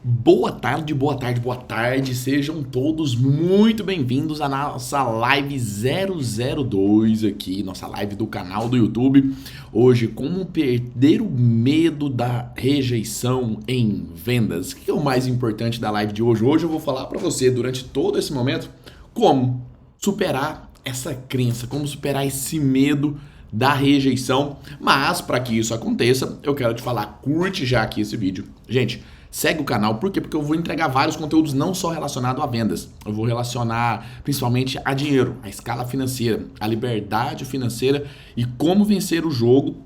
Boa tarde, boa tarde, boa tarde. Sejam todos muito bem-vindos à nossa live 002 aqui, nossa live do canal do YouTube. Hoje, como perder o medo da rejeição em vendas. O que é o mais importante da live de hoje? Hoje eu vou falar para você, durante todo esse momento, como superar essa crença, como superar esse medo da rejeição. Mas, para que isso aconteça, eu quero te falar, curte já aqui esse vídeo. Gente, segue o canal, por quê? Porque eu vou entregar vários conteúdos não só relacionados a vendas, eu vou relacionar principalmente a dinheiro, a escala financeira, a liberdade financeira e como vencer o jogo,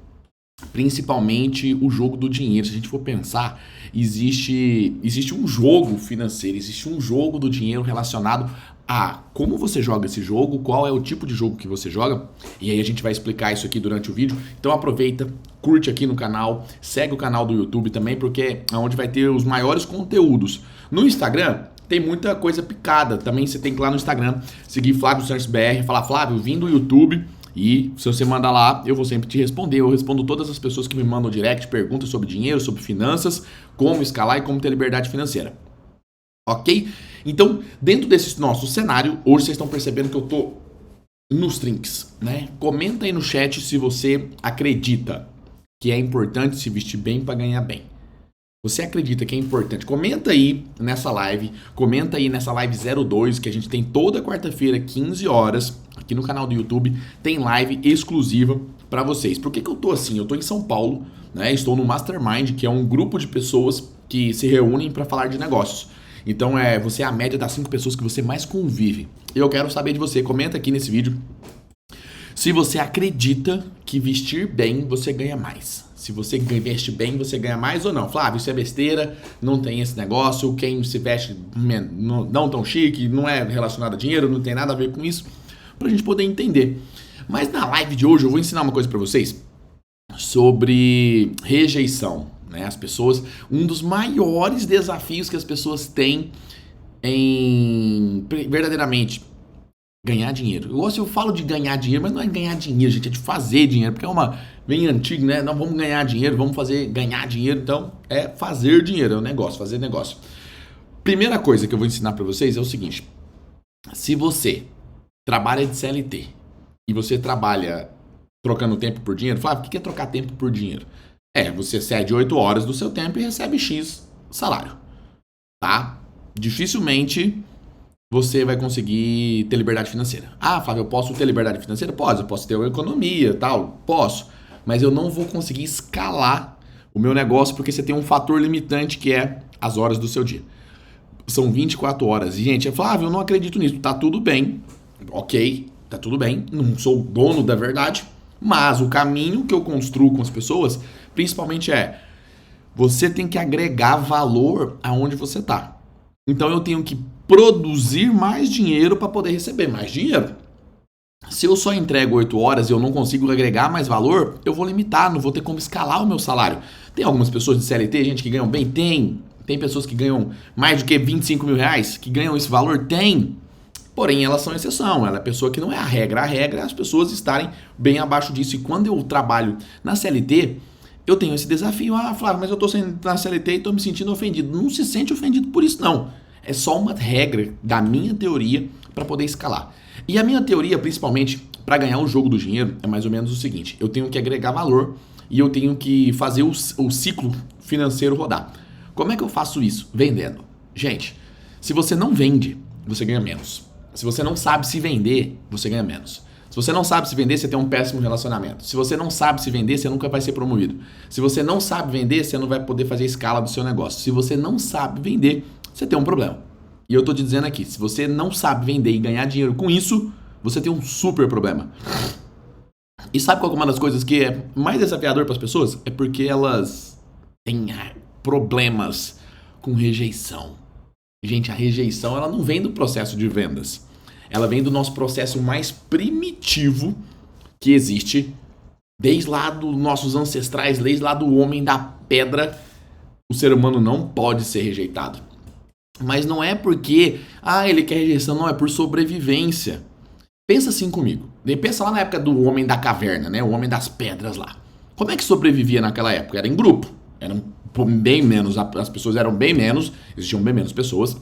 principalmente o jogo do dinheiro. Se a gente for pensar, existe um jogo financeiro, existe um jogo do dinheiro relacionado a como você joga esse jogo, qual é o tipo de jogo que você joga, e aí a gente vai explicar isso aqui durante o vídeo. Então aproveita, curte aqui no canal, segue o canal do YouTube também, porque é onde vai ter os maiores conteúdos. No Instagram tem muita coisa picada, também você tem que ir lá no Instagram, seguir Flávio Santos BR, falar Flávio, vim do YouTube. E se você mandar lá, eu vou sempre te responder. Eu respondo todas as pessoas que me mandam direct, perguntas sobre dinheiro, sobre finanças, como escalar e como ter liberdade financeira. Ok? Então, dentro desse nosso cenário, hoje vocês estão percebendo que eu tô nos trinks, né? Comenta aí no chat se você acredita que é importante se vestir bem para ganhar bem. Você acredita que é importante? Comenta aí nessa live, comenta aí nessa live 02 que a gente tem toda quarta-feira, 15 horas, aqui no canal do YouTube, tem live exclusiva para vocês. Por que eu tô assim? Eu tô em São Paulo, né? Estou no Mastermind, que é um grupo de pessoas que se reúnem para falar de negócios. Então você é a média das 5 pessoas que você mais convive. Eu quero saber de você, comenta aqui nesse vídeo se você acredita que vestir bem você ganha mais. Se você veste bem, você ganha mais ou não. Flávio, isso é besteira, não tem esse negócio, quem se veste não tão chique, não é relacionado a dinheiro, não tem nada a ver com isso, pra gente poder entender. Mas na live de hoje eu vou ensinar uma coisa pra vocês sobre rejeição, né? As pessoas, um dos maiores desafios que as pessoas têm em verdadeiramente ganhar dinheiro. Eu falo de ganhar dinheiro, mas não é ganhar dinheiro, gente, é de fazer dinheiro, porque é uma bem antigo, né? Não vamos ganhar dinheiro, vamos fazer ganhar dinheiro, então é fazer dinheiro, é um negócio, fazer negócio. Primeira coisa que eu vou ensinar pra vocês é o seguinte: se você trabalha de CLT e você trabalha trocando tempo por dinheiro, Flávio, o que é trocar tempo por dinheiro? Você cede 8 horas do seu tempo e recebe X salário, tá? Dificilmente você vai conseguir ter liberdade financeira. Ah, Flávio, eu posso ter liberdade financeira? Pode, eu posso ter uma economia, tal, posso. Mas eu não vou conseguir escalar o meu negócio porque você tem um fator limitante que é as horas do seu dia. São 24 horas. E, gente, Flávio, eu não acredito nisso. Tá tudo bem, ok, tá tudo bem. Não sou dono da verdade, mas o caminho que eu construo com as pessoas, principalmente você tem que agregar valor aonde você tá. Então eu tenho que produzir mais dinheiro para poder receber mais dinheiro. Se eu só entrego 8 horas e eu não consigo agregar mais valor, eu vou limitar, não vou ter como escalar o meu salário. Tem algumas pessoas de CLT, gente que ganham bem? Tem pessoas que ganham mais do que 25 mil reais, que ganham esse valor? Tem. Porém, elas são exceção, ela é a pessoa que não é a regra. A regra é as pessoas estarem bem abaixo disso. E quando eu trabalho na CLT, eu tenho esse desafio. Ah, Flávio, mas eu tô na CLT e tô me sentindo ofendido. Não se sente ofendido por isso, não. É só uma regra da minha teoria para poder escalar. E a minha teoria, principalmente para ganhar o jogo do dinheiro, é mais ou menos o seguinte: eu tenho que agregar valor e eu tenho que fazer o ciclo financeiro rodar. Como é que eu faço isso? Vendendo. Gente, se você não vende, você ganha menos. Se você não sabe se vender, você ganha menos. Se você não sabe se vender, você tem um péssimo relacionamento. Se você não sabe se vender, você nunca vai ser promovido. Se você não sabe vender, você não vai poder fazer a escala do seu negócio. Se você não sabe vender, você tem um problema. E eu tô te dizendo aqui, se você não sabe vender e ganhar dinheiro com isso, você tem um super problema. E sabe qual é uma das coisas que é mais desafiador para as pessoas? É porque elas têm problemas com rejeição. Gente, a rejeição, ela não vem do processo de vendas. Ela vem do nosso processo mais primitivo que existe, desde lá dos nossos ancestrais, desde lá do homem da pedra. O ser humano não pode ser rejeitado. Mas não é porque, ele quer rejeição, não, é por sobrevivência. Pensa assim comigo. Pensa lá na época do homem da caverna, né? O homem das pedras lá. Como é que sobrevivia naquela época? Era em grupo. Eram bem menos, as pessoas eram bem menos, existiam bem menos pessoas,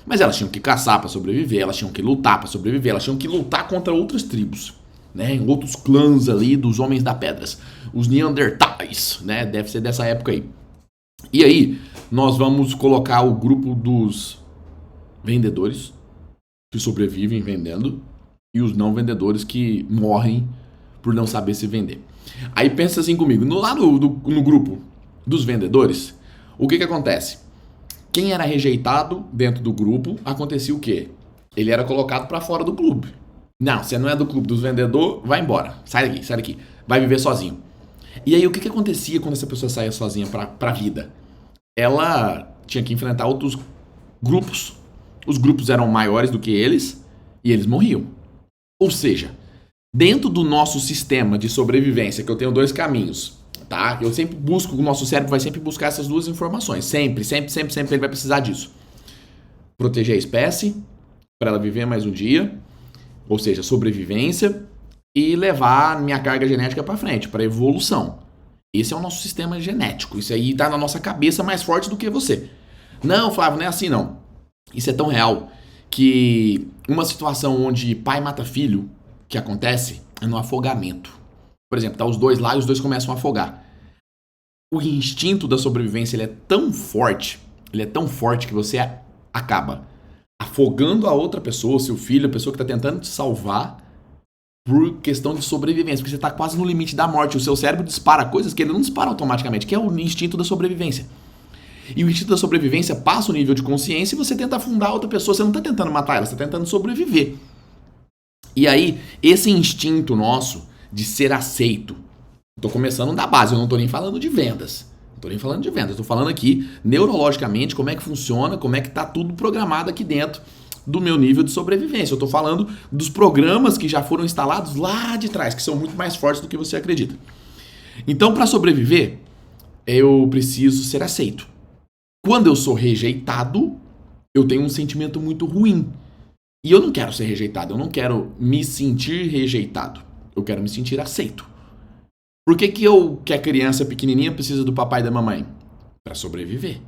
mas elas tinham que caçar para sobreviver, elas tinham que lutar para sobreviver, elas tinham que lutar contra outras tribos, né? Outros clãs ali dos Homens da Pedras, os Neandertais, né? Deve ser dessa época aí. E aí, nós vamos colocar o grupo dos vendedores que sobrevivem vendendo e os não vendedores que morrem por não saber se vender. Aí pensa assim comigo, lá no grupo dos vendedores, o que acontece? Quem era rejeitado dentro do grupo, acontecia o quê? Ele era colocado para fora do clube. Não, você não é do clube dos vendedores, vai embora. Sai daqui. Vai viver sozinho. E aí o que acontecia quando essa pessoa saía sozinha pra vida? Ela tinha que enfrentar outros grupos. Os grupos eram maiores do que eles e eles morriam. Ou seja, dentro do nosso sistema de sobrevivência, que eu tenho dois caminhos, tá? Eu sempre busco, o nosso cérebro vai sempre buscar essas duas informações. Sempre ele vai precisar disso. Proteger a espécie, para ela viver mais um dia, ou seja, sobrevivência, e levar minha carga genética para frente, para evolução. Esse é o nosso sistema genético. Isso aí tá na nossa cabeça mais forte do que você. Não, Flávio, não é assim não. Isso é tão real que uma situação onde pai mata filho, que acontece, é no afogamento. Por exemplo, tá os dois lá e os dois começam a afogar. O instinto da sobrevivência ele é tão forte que você acaba afogando a outra pessoa, seu filho, a pessoa que está tentando te salvar, por questão de sobrevivência, porque você está quase no limite da morte. O seu cérebro dispara coisas que ele não dispara automaticamente, que é o instinto da sobrevivência. E o instinto da sobrevivência passa o nível de consciência e você tenta afundar a outra pessoa. Você não está tentando matar ela, você está tentando sobreviver. E aí, esse instinto nosso de ser aceito, estou começando da base, eu não estou nem falando de vendas. Estou falando aqui, neurologicamente, como é que funciona, como é que está tudo programado aqui dentro do meu nível de sobrevivência. Eu estou falando dos programas que já foram instalados lá de trás, que são muito mais fortes do que você acredita. Então, para sobreviver, eu preciso ser aceito. Quando eu sou rejeitado, eu tenho um sentimento muito ruim. E eu não quero ser rejeitado, eu não quero me sentir rejeitado. Eu quero me sentir aceito. Por que a criança pequenininha precisa do papai e da mamãe? Para sobreviver.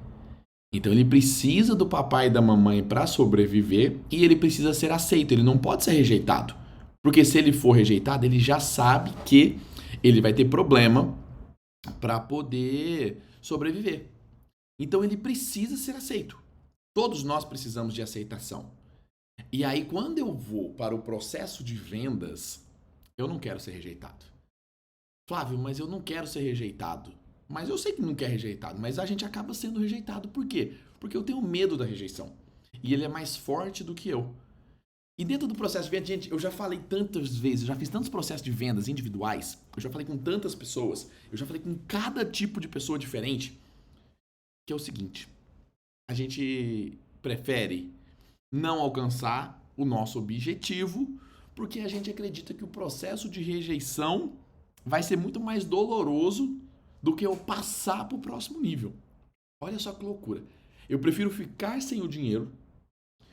Então ele precisa do papai e da mamãe para sobreviver e ele precisa ser aceito, ele não pode ser rejeitado. Porque se ele for rejeitado, ele já sabe que ele vai ter problema para poder sobreviver. Então ele precisa ser aceito. Todos nós precisamos de aceitação. E aí quando eu vou para o processo de vendas, eu não quero ser rejeitado. Flávio, mas eu não quero ser rejeitado. Mas eu sei que não quer rejeitado, mas a gente acaba sendo rejeitado. Por quê? Porque eu tenho medo da rejeição. E ele é mais forte do que eu. E dentro do processo de venda, gente, eu já falei tantas vezes, eu já fiz tantos processos de vendas individuais, eu já falei com tantas pessoas, eu já falei com cada tipo de pessoa diferente, que é o seguinte, a gente prefere não alcançar o nosso objetivo, porque a gente acredita que o processo de rejeição vai ser muito mais doloroso do que eu passar para o próximo nível. Olha só que loucura. Eu prefiro ficar sem o dinheiro.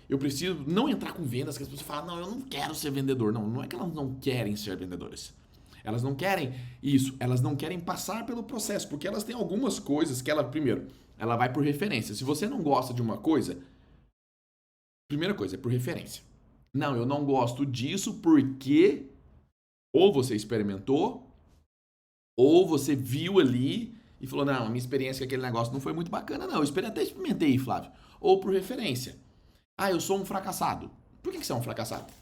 Eu preciso não entrar com vendas, que as pessoas falam, não, eu não quero ser vendedor. Não, não é que elas não querem ser vendedoras. Elas não querem isso. Elas não querem passar pelo processo, porque elas têm algumas coisas que primeiro, ela vai por referência. Se você não gosta de uma coisa, primeira coisa, é por referência. Não, eu não gosto disso porque ou você experimentou, ou você viu ali e falou, não, a minha experiência com aquele negócio não foi muito bacana, não. Eu até experimentei, Flávio. Ou por referência. Ah, eu sou um fracassado. Por que você é um fracassado?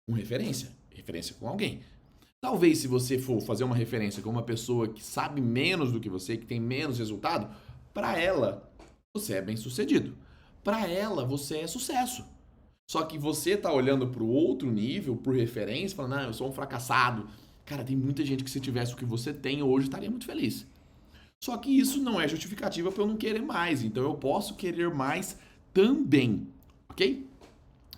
Com referência. Referência com alguém. Talvez se você for fazer uma referência com uma pessoa que sabe menos do que você, que tem menos resultado, para ela, você é bem sucedido. Para ela, você é sucesso. Só que você tá olhando para o outro nível, por referência, falando, não, eu sou um fracassado. Cara, tem muita gente que se tivesse o que você tem hoje, estaria muito feliz. Só que isso não é justificativa para eu não querer mais. Então eu posso querer mais também. Ok?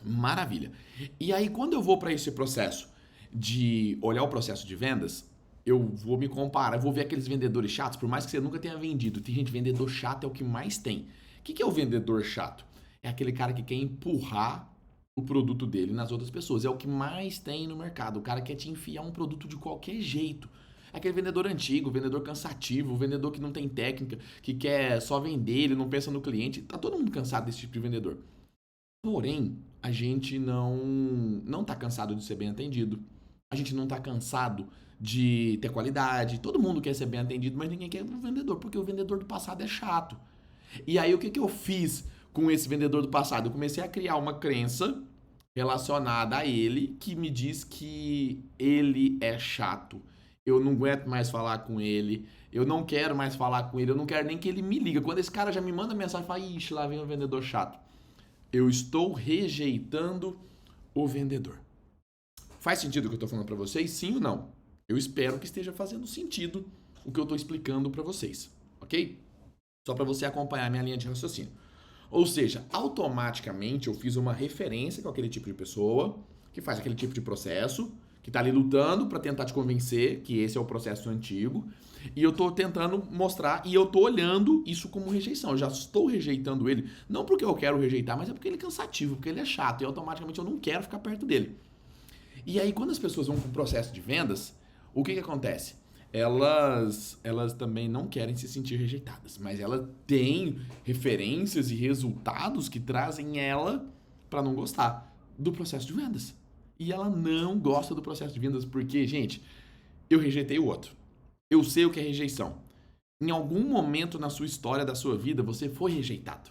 Maravilha. E aí, quando eu vou para esse processo de olhar o processo de vendas, eu vou me comparar, eu vou ver aqueles vendedores chatos, por mais que você nunca tenha vendido. Tem gente, vendedor chato é o que mais tem. O que é o vendedor chato? É aquele cara que quer empurrar o produto dele nas outras pessoas. É o que mais tem no mercado. O cara quer te enfiar um produto de qualquer jeito. Aquele vendedor antigo, vendedor cansativo, vendedor que não tem técnica, que quer só vender, ele não pensa no cliente. Tá todo mundo cansado desse tipo de vendedor. Porém, a gente não tá cansado de ser bem atendido. A gente não tá cansado de ter qualidade. Todo mundo quer ser bem atendido, mas ninguém quer o vendedor, porque o vendedor do passado é chato. E aí, o que eu fiz com esse vendedor do passado? Eu comecei a criar uma crença relacionada a ele que me diz que ele é chato. Eu não aguento mais falar com ele. Eu não quero mais falar com ele. Eu não quero nem que ele me liga. Quando esse cara já me manda mensagem e fala, ixi, lá vem um vendedor chato. Eu estou rejeitando o vendedor. Faz sentido o que eu estou falando para vocês? Sim ou não? Eu espero que esteja fazendo sentido o que eu estou explicando para vocês, ok? Só para você acompanhar a minha linha de raciocínio. Ou seja, automaticamente eu fiz uma referência com aquele tipo de pessoa que faz aquele tipo de processo, que está ali lutando para tentar te convencer que esse é o processo antigo, e eu estou tentando mostrar, e eu estou olhando isso como rejeição. Eu já estou rejeitando ele, não porque eu quero rejeitar, mas é porque ele é cansativo, porque ele é chato, e automaticamente eu não quero ficar perto dele. E aí, quando as pessoas vão para o processo de vendas, o que acontece? Elas também não querem se sentir rejeitadas, mas ela tem referências e resultados que trazem ela para não gostar do processo de vendas. E ela não gosta do processo de vendas porque, gente, eu rejeitei o outro. Eu sei o que é rejeição. Em algum momento na sua história, da sua vida, você foi rejeitado.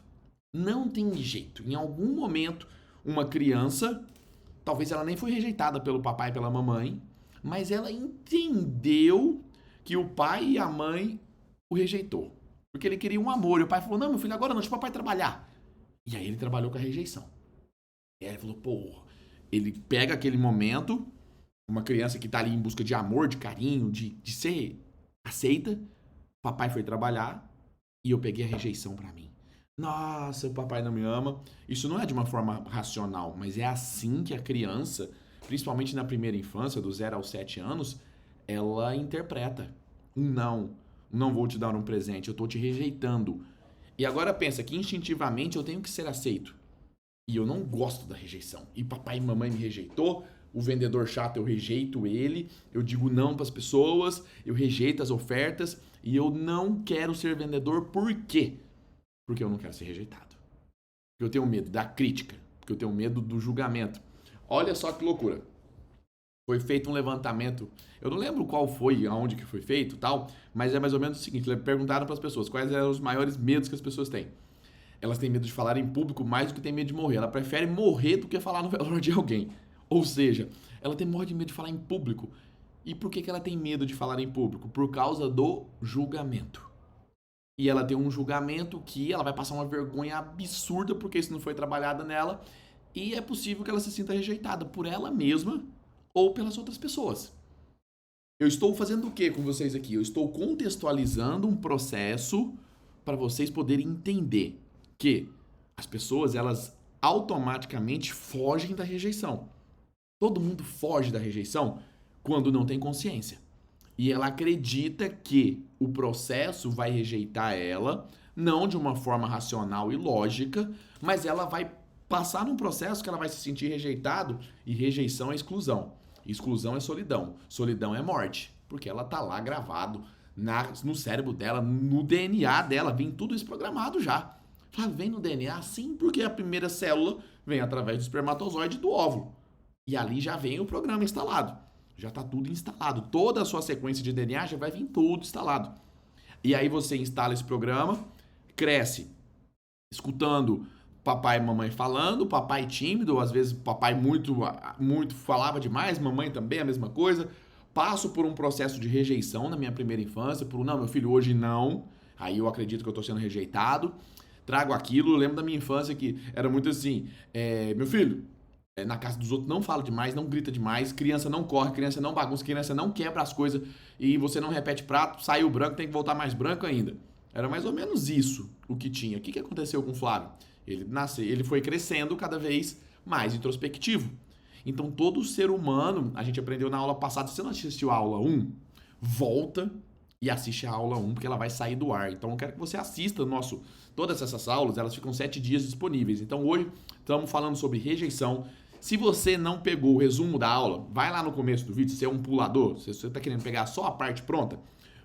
Não tem jeito. Em algum momento, uma criança, talvez ela nem foi rejeitada pelo papai e pela mamãe, mas ela entendeu que o pai e a mãe o rejeitou. Porque ele queria um amor. E o pai falou, não, meu filho, agora não, deixa o papai trabalhar. E aí ele trabalhou com a rejeição. E aí ele falou, pô, ele pega aquele momento, uma criança que tá ali em busca de amor, de carinho, de ser aceita. O papai foi trabalhar e eu peguei a rejeição pra mim. Nossa, o papai não me ama. Isso não é de uma forma racional, mas é assim que a criança, principalmente na primeira infância, do 0 aos 7 anos, ela interpreta. Não vou te dar um presente, eu tô te rejeitando. E agora pensa que instintivamente eu tenho que ser aceito. E eu não gosto da rejeição. E papai e mamãe me rejeitou, o vendedor chato eu rejeito ele, eu digo não para as pessoas, eu rejeito as ofertas e eu não quero ser vendedor. Por quê? Porque eu não quero ser rejeitado. Porque eu tenho medo da crítica, porque eu tenho medo do julgamento. Olha só que loucura. Foi feito um levantamento, eu não lembro qual foi, aonde que foi feito, tal, mas é mais ou menos o seguinte, perguntaram para as pessoas quais eram os maiores medos que as pessoas têm. Elas têm medo de falar em público mais do que têm medo de morrer. Ela prefere morrer do que falar no velório de alguém. Ou seja, ela morre de medo de falar em público. E por que ela tem medo de falar em público? Por causa do julgamento. E ela tem um julgamento que ela vai passar uma vergonha absurda porque isso não foi trabalhado nela. E é possível que ela se sinta rejeitada por ela mesma ou pelas outras pessoas. Eu estou fazendo o que com vocês aqui? Eu estou contextualizando um processo para vocês poderem entender que as pessoas, elas automaticamente fogem da rejeição. Todo mundo foge da rejeição quando não tem consciência. E ela acredita que o processo vai rejeitar ela, não de uma forma racional e lógica, mas ela vai passar num processo que ela vai se sentir rejeitado, e rejeição é exclusão. Exclusão é solidão. Solidão é morte, porque ela tá lá gravado no cérebro dela, no DNA dela, vem tudo isso programado já. Fala, vem no DNA? Sim, porque a primeira célula vem através do espermatozoide do óvulo. E ali já vem o programa instalado. Já está tudo instalado. Toda a sua sequência de DNA já vai vir tudo instalado. E aí você instala esse programa, cresce, escutando papai e mamãe falando, papai tímido, às vezes papai muito falava demais, mamãe também a mesma coisa. Passo por um processo de rejeição na minha primeira infância, por não, meu filho, hoje não. Aí eu acredito que eu estou sendo rejeitado. Trago aquilo, lembro da minha infância que era muito assim, meu filho, na casa dos outros não fala demais, não grita demais, criança não corre, criança não bagunça, criança não quebra as coisas e você não repete prato, saiu branco, tem que voltar mais branco ainda. Era mais ou menos isso o que tinha. O que aconteceu com o Flávio? Ele foi crescendo cada vez mais introspectivo. Então todo ser humano, a gente aprendeu na aula passada, se você não assistiu a aula 1, volta e assiste a aula 1, porque ela vai sair do ar. Então eu quero que você assista todas essas aulas, elas ficam 7 dias disponíveis. Então hoje estamos falando sobre rejeição. Se você não pegou o resumo da aula, vai lá no começo do vídeo, se você é um pulador, se você está querendo pegar só a parte pronta,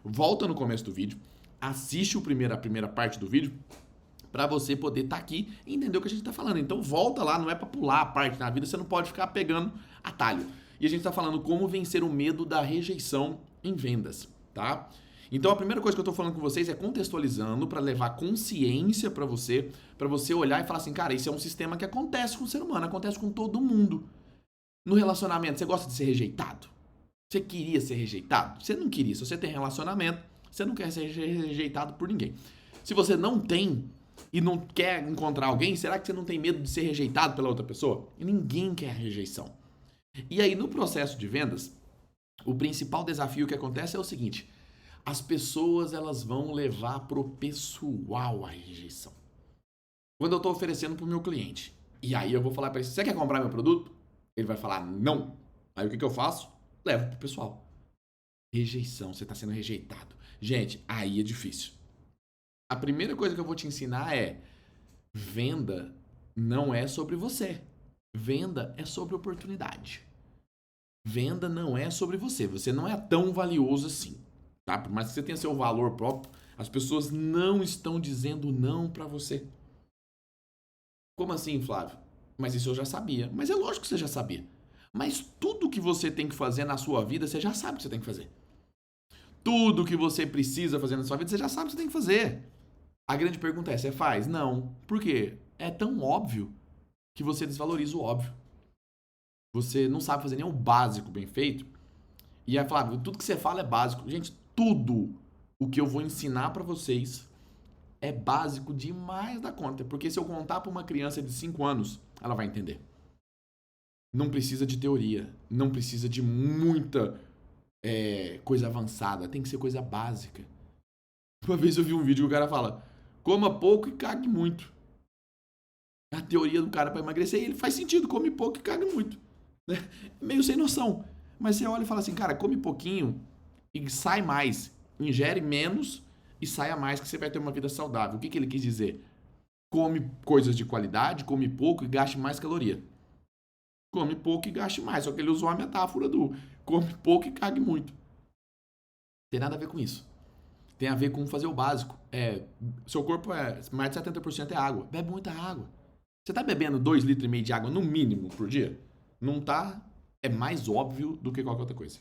volta no começo do vídeo, assiste a primeira parte do vídeo, para você poder estar aqui e entender o que a gente está falando. Então volta lá, não é para pular a parte na vida, você não pode ficar pegando atalho. E a gente está falando como vencer o medo da rejeição em vendas, tá? Então a primeira coisa que eu estou falando com vocês é contextualizando para levar consciência para você olhar e falar assim, cara, isso é um sistema que acontece com o ser humano, acontece com todo mundo. No relacionamento, você gosta de ser rejeitado? Você queria ser rejeitado? Você não queria. Se você tem relacionamento, você não quer ser rejeitado por ninguém. Se você não tem e não quer encontrar alguém, será que você não tem medo de ser rejeitado pela outra pessoa? E ninguém quer rejeição. E aí, no processo de vendas, o principal desafio que acontece é o seguinte: as pessoas elas vão levar pro pessoal a rejeição. Quando eu estou oferecendo pro meu cliente, e aí eu vou falar para ele, você quer comprar meu produto? Ele vai falar não. Aí o que eu faço? Levo pro pessoal. Rejeição, você está sendo rejeitado. Gente, aí é difícil. A primeira coisa que eu vou te ensinar é: venda não é sobre você. Venda é sobre oportunidade. Venda não é sobre você. Você não é tão valioso assim. Tá? Por mais que você tenha seu valor próprio, as pessoas não estão dizendo não para você. Como assim, Flávio? Mas isso eu já sabia. Mas é lógico que você já sabia. Mas tudo que você tem que fazer na sua vida, você já sabe que você tem que fazer. Tudo que você precisa fazer na sua vida, você já sabe que você tem que fazer. A grande pergunta é, você faz? Não. Por quê? É tão óbvio que você desvaloriza o óbvio. Você não sabe fazer nem o básico bem feito. E aí, Flávio, tudo que você fala é básico. Gente, tudo o que eu vou ensinar pra vocês é básico demais da conta. Porque se eu contar pra uma criança de 5 anos, ela vai entender. Não precisa de teoria. Não precisa de muita coisa avançada. Tem que ser coisa básica. Uma vez eu vi um vídeo que o cara fala: coma pouco e cague muito. A teoria do cara pra emagrecer, ele faz sentido, come pouco e cague muito. Né? Meio sem noção. Mas você olha e fala assim, cara, come pouquinho e sai mais. Ingere menos e saia mais, que você vai ter uma vida saudável. O que ele quis dizer? Come coisas de qualidade, come pouco e gaste mais caloria. Come pouco e gaste mais. Só que ele usou a metáfora do come pouco e cague muito. Tem nada a ver com isso. Tem a ver com fazer o básico. Seu corpo mais de 70% é água. Bebe muita água. Você tá bebendo 2,5 litros de água no mínimo por dia? Não tá. É mais óbvio do que qualquer outra coisa.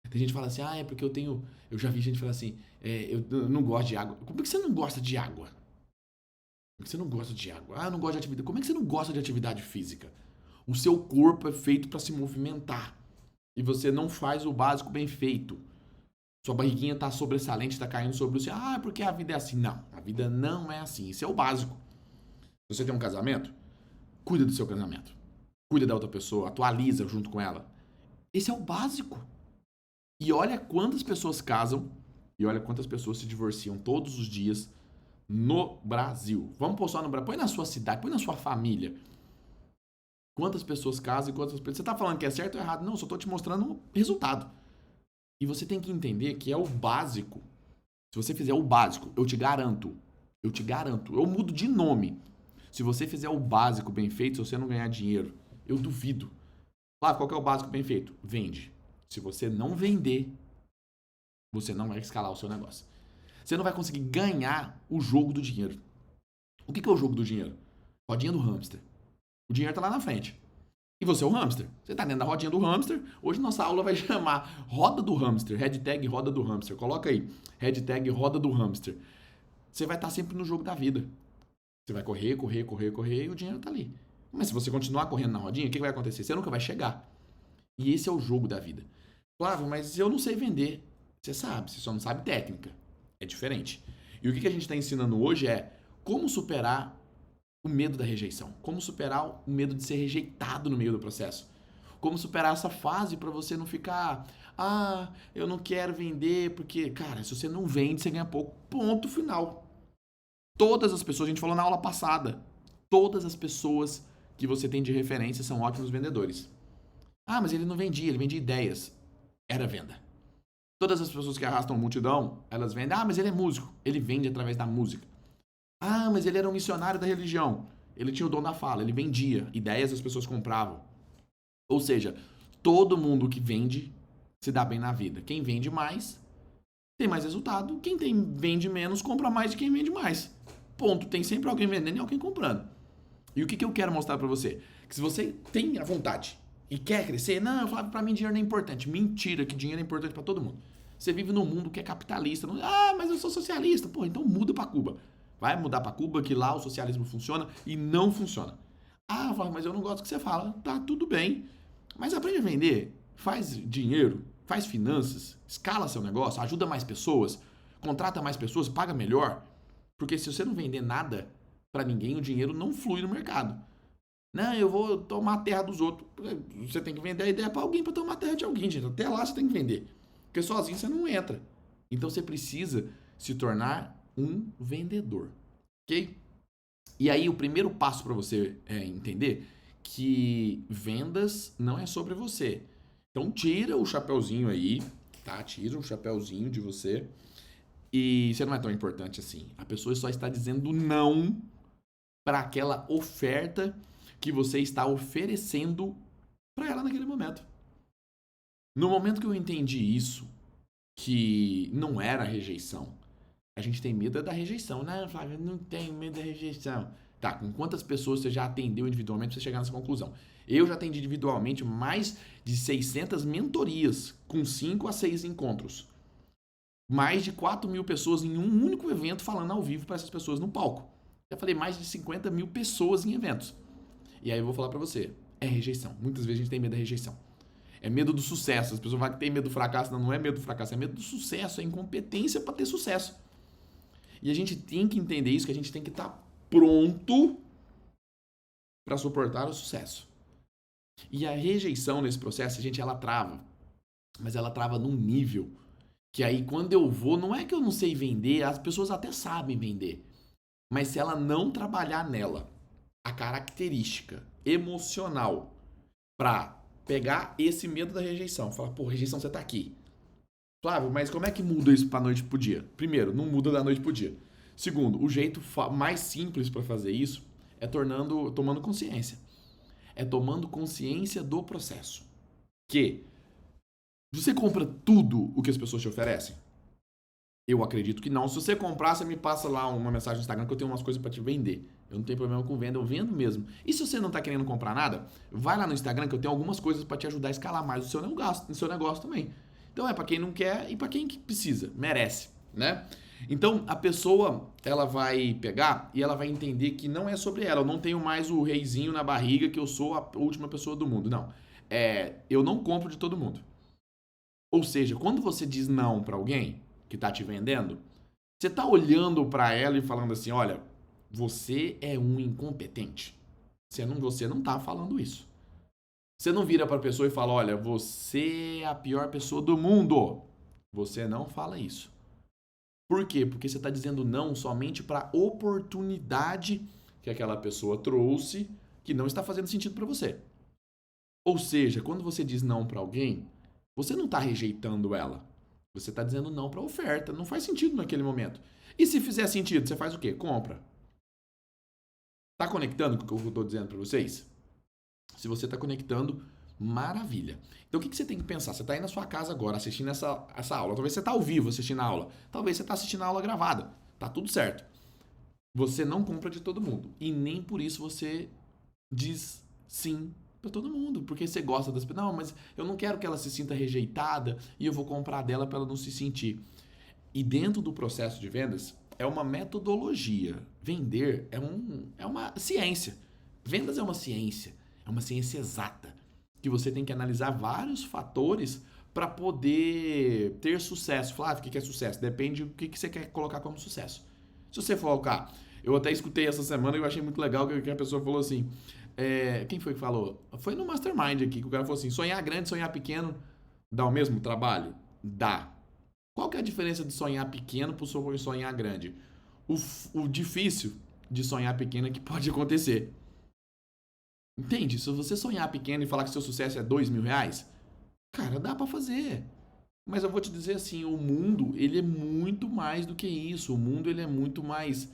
Tem gente que fala assim, é porque eu tenho. Eu já vi gente falar assim, eu não gosto de água. Como é que você não gosta de água? Como é que você não gosta de água? Eu não gosto de atividade. Como é que você não gosta de atividade física? O seu corpo é feito para se movimentar. E você não faz o básico bem feito. Sua barriguinha tá sobressalente, tá caindo sobre você. Porque a vida é assim. Não, a vida não é assim. Isso é o básico. Se você tem um casamento, cuida do seu casamento. Cuida da outra pessoa, atualiza junto com ela. Esse é o básico. E olha quantas pessoas casam e olha quantas pessoas se divorciam todos os dias no Brasil. Vamos pôr só no Brasil. Põe na sua cidade, põe na sua família. Quantas pessoas casam e quantas pessoas... Você tá falando que é certo ou errado? Não, só tô te mostrando o resultado. E você tem que entender que é o básico. Se você fizer o básico, eu te garanto, eu mudo de nome. Se você fizer o básico bem feito, se você não ganhar dinheiro, eu duvido. Qual que é o básico bem feito? Vende. Se você não vender, você não vai escalar o seu negócio. Você não vai conseguir ganhar o jogo do dinheiro. O que é o jogo do dinheiro? Rodinha do hamster. O dinheiro tá lá na frente. E você é o hamster. Você tá dentro da rodinha do hamster. Hoje nossa aula vai chamar Roda do Hamster. Hashtag Roda do Hamster. Coloca aí. Hashtag Roda do Hamster. Você vai estar sempre no jogo da vida. Você vai correr e o dinheiro tá ali. Mas se você continuar correndo na rodinha, o que vai acontecer? Você nunca vai chegar. E esse é o jogo da vida. Flávio, mas eu não sei vender. Você sabe, você só não sabe técnica. É diferente. E o que a gente está ensinando hoje é como superar o medo da rejeição. Como superar o medo de ser rejeitado no meio do processo. Como superar essa fase para você não ficar... eu não quero vender porque... Cara, se você não vende, você ganha pouco. Ponto final. Todas as pessoas, a gente falou na aula passada, todas as pessoas que você tem de referência são ótimos vendedores. Mas ele não vendia, ele vendia ideias. Era venda. Todas as pessoas que arrastam multidão, elas vendem. Mas ele é músico. Ele vende através da música. Mas ele era um missionário da religião. Ele tinha o dom da fala, ele vendia. Ideias as pessoas compravam. Ou seja, todo mundo que vende se dá bem na vida. Quem vende mais tem mais resultado. Quem vende menos compra mais de quem vende mais. Ponto. Tem sempre alguém vendendo e alguém comprando. E o que eu quero mostrar pra você? Que se você tem a vontade e quer crescer, não, Flávio, pra mim dinheiro não é importante. Mentira, que dinheiro é importante pra todo mundo. Você vive num mundo que é capitalista. Ah, mas eu sou socialista. Pô, então muda pra Cuba. Vai mudar pra Cuba, que lá o socialismo funciona e não funciona. Ah, Flávio, mas eu não gosto do que você fala. Tá, tudo bem. Mas aprende a vender. Faz dinheiro, faz finanças, escala seu negócio, ajuda mais pessoas, contrata mais pessoas, paga melhor. Porque se você não vender nada pra ninguém, o dinheiro não flui no mercado. Não, eu vou tomar a terra dos outros. Você tem que vender a ideia pra alguém pra tomar a terra de alguém, gente. Até lá você tem que vender. Porque sozinho você não entra. Então você precisa se tornar um vendedor. Ok? E aí o primeiro passo para você entender que vendas não é sobre você. Então tira o chapeuzinho aí, tá? Tira o chapeuzinho de você. E você não é tão importante assim. A pessoa só está dizendo não para aquela oferta que você está oferecendo para ela naquele momento. No momento que eu entendi isso, que não era rejeição. A gente tem medo da rejeição. Não, Flávio, eu não tenho medo da rejeição. Tá, com quantas pessoas você já atendeu individualmente para você chegar nessa conclusão? Eu já atendi individualmente mais de 600 mentorias, com 5 a 6 encontros. Mais de 4.000 pessoas em um único evento falando ao vivo para essas pessoas no palco. Já falei mais de 50 mil pessoas em eventos. E aí eu vou falar para você, é rejeição. Muitas vezes a gente tem medo da rejeição. É medo do sucesso. As pessoas falam que tem medo do fracasso. Não, não é medo do fracasso, é medo do sucesso, é incompetência para ter sucesso. E a gente tem que entender isso, que a gente tem que estar pronto para suportar o sucesso. E a rejeição nesse processo, gente, ela trava. Mas ela trava num nível que aí quando eu vou, não é que eu não sei vender, as pessoas até sabem vender. Mas se ela não trabalhar nela, a característica emocional para pegar esse medo da rejeição, falar, pô, rejeição, você tá aqui. Flávio, mas como é que muda isso pra noite pro dia? Primeiro, não muda da noite pro dia. Segundo, o jeito mais simples para fazer isso é tomando consciência. É tomando consciência do processo. Que você compra tudo o que as pessoas te oferecem? Eu acredito que não. Se você comprar, você me passa lá uma mensagem no Instagram que eu tenho umas coisas para te vender. Eu não tenho problema com venda, eu vendo mesmo. E se você não tá querendo comprar nada, vai lá no Instagram que eu tenho algumas coisas para te ajudar a escalar mais o seu negócio também. Então é para quem não quer e para quem precisa, merece, né? Então a pessoa, ela vai pegar e ela vai entender que não é sobre ela. Eu não tenho mais o reizinho na barriga que eu sou a última pessoa do mundo. Não. Eu não compro de todo mundo. Ou seja, quando você diz não para alguém que tá te vendendo, você tá olhando para ela e falando assim, olha, você é um incompetente. Você não tá falando isso. Você não vira para a pessoa e fala, olha, você é a pior pessoa do mundo. Você não fala isso. Por quê? Porque você está dizendo não somente para a oportunidade que aquela pessoa trouxe que não está fazendo sentido para você. Ou seja, quando você diz não para alguém, você não está rejeitando ela. Você está dizendo não para a oferta. Não faz sentido naquele momento. E se fizer sentido, você faz o quê? Compra. Tá conectando com o que eu estou dizendo para vocês? Se você está conectando, maravilha. Então o que você tem que pensar? Você está aí na sua casa agora assistindo essa aula. Talvez você está ao vivo assistindo a aula. Talvez você está assistindo a aula gravada. Tá tudo certo. Você não compra de todo mundo. E nem por isso você diz sim para todo mundo. Porque você gosta das pessoas. Não, mas eu não quero que ela se sinta rejeitada e eu vou comprar dela para ela não se sentir. E dentro do processo de vendas, é uma metodologia. Vender é uma ciência. Vendas é uma ciência. É uma ciência exata. Que você tem que analisar vários fatores para poder ter sucesso. Flávio, o que é sucesso? Depende do que você quer colocar como sucesso. Se você colocar... Eu até escutei essa semana e eu achei muito legal que a pessoa falou assim... quem foi que falou? Foi no Mastermind aqui, que o cara falou assim, sonhar grande, sonhar pequeno, dá o mesmo trabalho? Dá. Qual que é a diferença de sonhar pequeno para sonhar grande? O difícil de sonhar pequeno é que pode acontecer. Entende? Se você sonhar pequeno e falar que seu sucesso é R$2.000, cara, dá pra fazer. Mas eu vou te dizer assim, o mundo, ele é muito mais do que isso. O mundo, ele é muito mais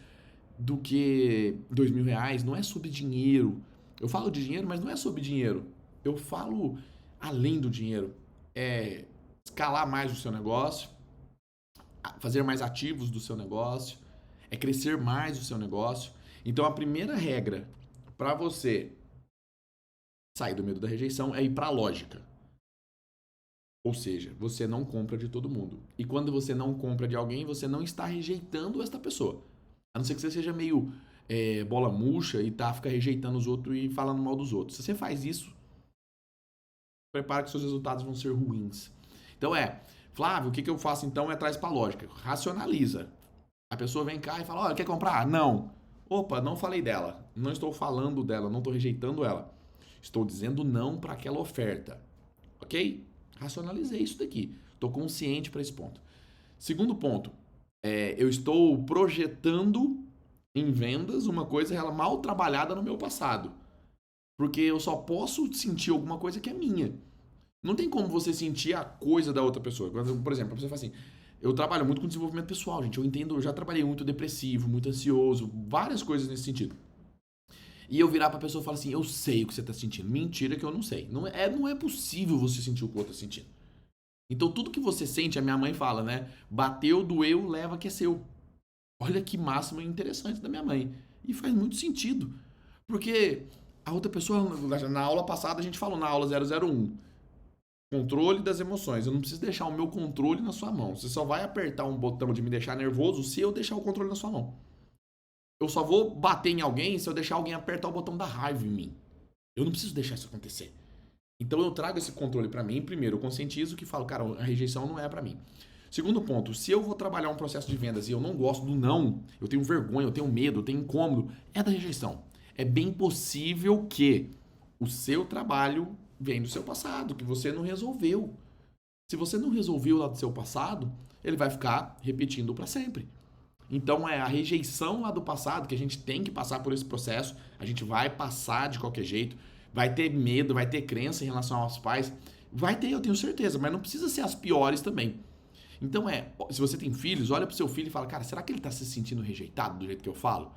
do que R$2.000. Não é sobre dinheiro. Eu falo de dinheiro, mas não é sobre dinheiro. eu falo além do dinheiro. É escalar mais o seu negócio, fazer mais ativos do seu negócio, é crescer mais o seu negócio. Então a primeira regra para você sair do medo da rejeição é ir para a lógica. Ou seja, você não compra de todo mundo. E quando você não compra de alguém, você não está rejeitando esta pessoa. A não ser que você seja meio bola murcha e fica rejeitando os outros e falando mal dos outros. Se você faz isso, prepara que seus resultados vão ser ruins. Então Flávio, o que eu faço então é traz para a lógica. Racionaliza. A pessoa vem cá e fala, olha, quer comprar? Não. Opa, não falei dela. Não estou falando dela, não estou rejeitando ela. Estou dizendo não para aquela oferta. Ok? Racionalizei isso daqui. Estou consciente para esse ponto. Segundo ponto, eu estou projetando em vendas uma coisa ela mal trabalhada no meu passado. Porque eu só posso sentir alguma coisa que é minha. Não tem como você sentir a coisa da outra pessoa. Por exemplo, a pessoa fala assim, eu trabalho muito com desenvolvimento pessoal, gente. Eu já trabalhei muito depressivo, muito ansioso, várias coisas nesse sentido. E eu virar pra pessoa e falar assim, eu sei o que você tá sentindo. Mentira que eu não sei. Não é possível você sentir o que o outro tá sentindo. Então tudo que você sente, a minha mãe fala, né? Bateu, doeu, leva que é seu. Olha que máximo interessante da minha mãe. E faz muito sentido. Porque a outra pessoa, na aula passada a gente falou na aula 001, controle das emoções. Eu não preciso deixar o meu controle na sua mão. Você só vai apertar um botão de me deixar nervoso se eu deixar o controle na sua mão. Eu só vou bater em alguém se eu deixar alguém apertar o botão da raiva em mim. Eu não preciso deixar isso acontecer. Então eu trago esse controle para mim. Primeiro, eu conscientizo que falo, cara, a rejeição não é para mim. Segundo ponto, se eu vou trabalhar um processo de vendas e eu não gosto do não, eu tenho vergonha, eu tenho medo, eu tenho incômodo, é da rejeição. É bem possível que o seu trabalho venha do seu passado, que você não resolveu. Se você não resolveu lá do seu passado, ele vai ficar repetindo para sempre. Então é a rejeição lá do passado que a gente tem que passar por esse processo. A gente vai passar de qualquer jeito. Vai ter medo, vai ter crença em relação aos pais. Vai ter, eu tenho certeza, mas não precisa ser as piores também. Então se você tem filhos, olha pro seu filho e fala, cara, será que ele tá se sentindo rejeitado do jeito que eu falo?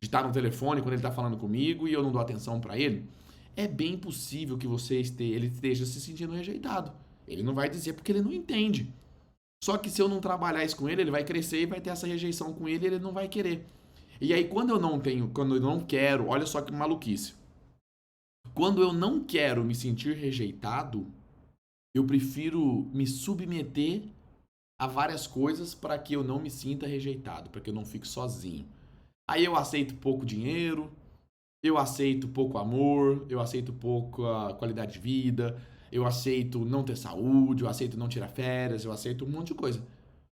De estar no telefone quando ele tá falando comigo e eu não dou atenção para ele? É bem possível que ele esteja se sentindo rejeitado. Ele não vai dizer porque ele não entende. Só que se eu não trabalhar isso com ele, ele vai crescer e vai ter essa rejeição com ele e ele não vai querer. E aí quando eu não quero, olha só que maluquice. Quando eu não quero me sentir rejeitado, eu prefiro me submeter a várias coisas para que eu não me sinta rejeitado, para que eu não fique sozinho. Aí eu aceito pouco dinheiro, eu aceito pouco amor, eu aceito pouco a qualidade de vida, eu aceito não ter saúde, eu aceito não tirar férias, eu aceito um monte de coisa.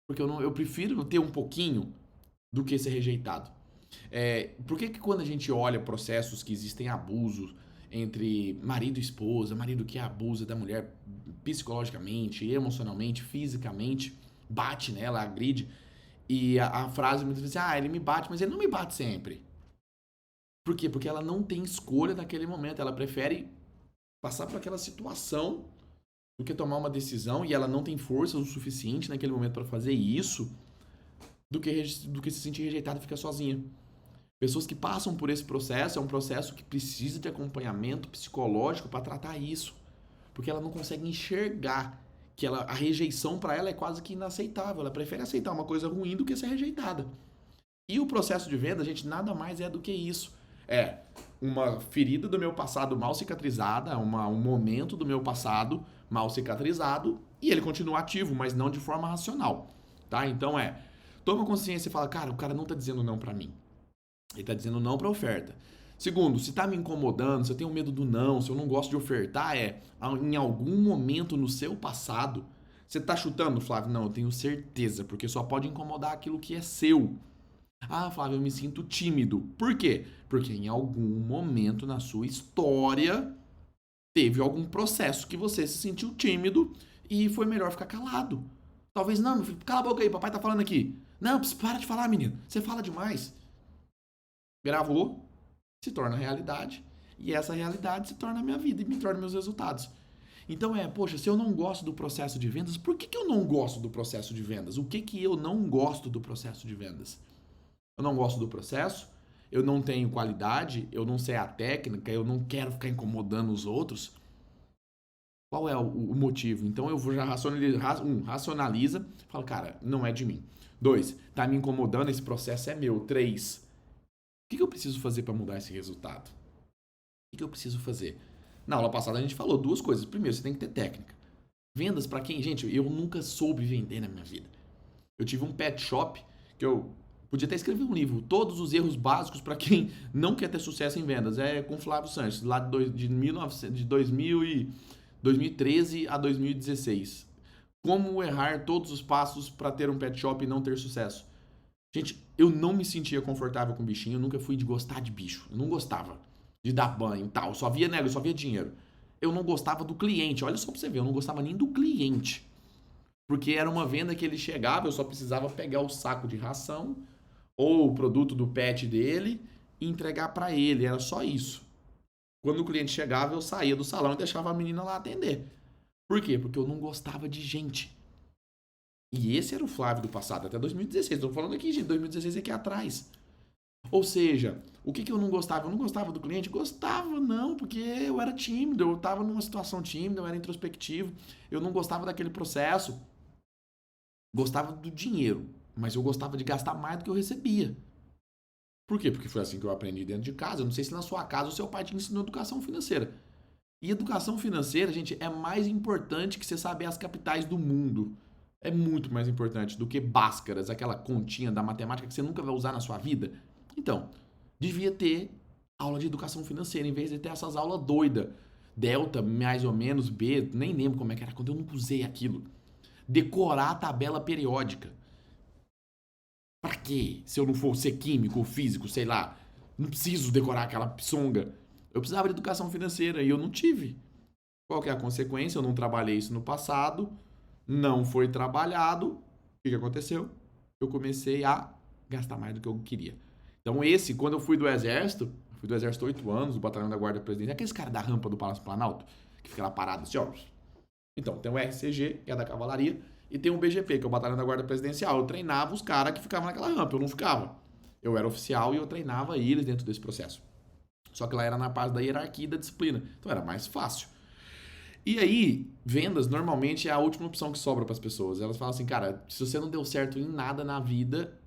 Porque eu prefiro ter um pouquinho do que ser rejeitado. Por que quando a gente olha processos que existem abusos entre marido e esposa, marido que abusa da mulher psicologicamente, emocionalmente, fisicamente, bate nela, agride, e a frase muitas vezes, ele me bate, mas ele não me bate sempre. Por quê? Porque ela não tem escolha naquele momento, ela prefere passar por aquela situação do que tomar uma decisão e ela não tem força o suficiente naquele momento para fazer isso do que se sentir rejeitada e ficar sozinha. Pessoas que passam por esse processo é um processo que precisa de acompanhamento psicológico para tratar isso, porque ela não consegue enxergar que a rejeição para ela é quase que inaceitável. Ela prefere aceitar uma coisa ruim do que ser rejeitada. E o processo de venda, gente, nada mais é do que isso. É uma ferida do meu passado mal cicatrizada, um momento do meu passado mal cicatrizado e ele continua ativo, mas não de forma racional, tá? Então toma consciência e fala, cara, o cara não tá dizendo não pra mim. Ele tá dizendo não pra oferta. Segundo, se tá me incomodando, se eu tenho medo do não, se eu não gosto de ofertar, em algum momento no seu passado, você tá chutando, Flávio? Não, eu tenho certeza, porque só pode incomodar aquilo que é seu. Ah, Flávio, eu me sinto tímido. Por quê? Porque em algum momento na sua história teve algum processo que você se sentiu tímido e foi melhor ficar calado. Talvez não, meu filho, cala a boca aí, papai tá falando aqui. Não, para de falar, menino. Você fala demais. Gravou, se torna realidade. E essa realidade se torna a minha vida e me torna meus resultados. Então poxa, se eu não gosto do processo de vendas, por que eu não gosto do processo de vendas? O que eu não gosto do processo de vendas? Eu não gosto do processo, eu não tenho qualidade, eu não sei a técnica, eu não quero ficar incomodando os outros. Qual é o motivo? Então eu vou já racionaliza, fala, cara, não é de mim. 2, tá me incomodando, esse processo é meu. 3, o que eu preciso fazer para mudar esse resultado? O que eu preciso fazer? Na aula passada a gente falou duas coisas. Primeiro, você tem que ter técnica. Vendas para quem? Gente, eu nunca soube vender na minha vida. Eu tive um pet shop que eu podia até escrever um livro, todos os erros básicos para quem não quer ter sucesso em vendas. É com Flávio Sanches, lá de 2013 a 2016. Como errar todos os passos para ter um pet shop e não ter sucesso. Gente, eu não me sentia confortável com bichinho, eu nunca fui de gostar de bicho. Eu não gostava de dar banho e tal, só via nego, só via dinheiro. Eu não gostava do cliente, olha só pra você ver, eu não gostava nem do cliente. Porque era uma venda que ele chegava, eu só precisava pegar o saco de ração ou o produto do pet dele e entregar para ele, era só isso. Quando o cliente chegava, eu saía do salão e deixava a menina lá atender. Por quê? Porque eu não gostava de gente. E esse era o Flávio do passado, até 2016. Estou falando aqui de 2016 aqui atrás. Ou seja, o que eu não gostava? Eu não gostava do cliente? Gostava, não, porque eu era tímido, eu estava numa situação tímida, eu era introspectivo, eu não gostava daquele processo. Gostava do dinheiro, mas eu gostava de gastar mais do que eu recebia. Por quê? Porque foi assim que eu aprendi dentro de casa. Eu não sei se na sua casa o seu pai te ensinou educação financeira. E educação financeira, gente, é mais importante que você saber as capitais do mundo. É muito mais importante do que Bhaskaras, aquela continha da matemática que você nunca vai usar na sua vida. Então, devia ter aula de educação financeira em vez de ter essas aulas doidas. Delta, mais ou menos, B, nem lembro como é que era quando eu nunca usei aquilo. Decorar a tabela periódica. Pra quê? Se eu não for ser químico ou físico, sei lá, não preciso decorar aquela psonga. Eu precisava de educação financeira e eu não tive. Qual que é a consequência? Eu não trabalhei isso no passado, não foi trabalhado. O que aconteceu? Eu comecei a gastar mais do que eu queria. Então esse, quando eu fui do exército 8 anos, do batalhão da Guarda Presidencial, aqueles caras da rampa do Palácio Planalto, que fica lá parado assim, ó. Então, tem o RCG, que é da cavalaria, e tem o BGP, que é o batalhão da Guarda Presidencial. Eu treinava os caras que ficavam naquela rampa, eu não ficava. Eu era oficial e eu treinava eles dentro desse processo. Só que lá era na parte da hierarquia e da disciplina. Então era mais fácil. E aí, vendas normalmente é a última opção que sobra para as pessoas. Elas falam assim, cara, se você não deu certo em nada na vida,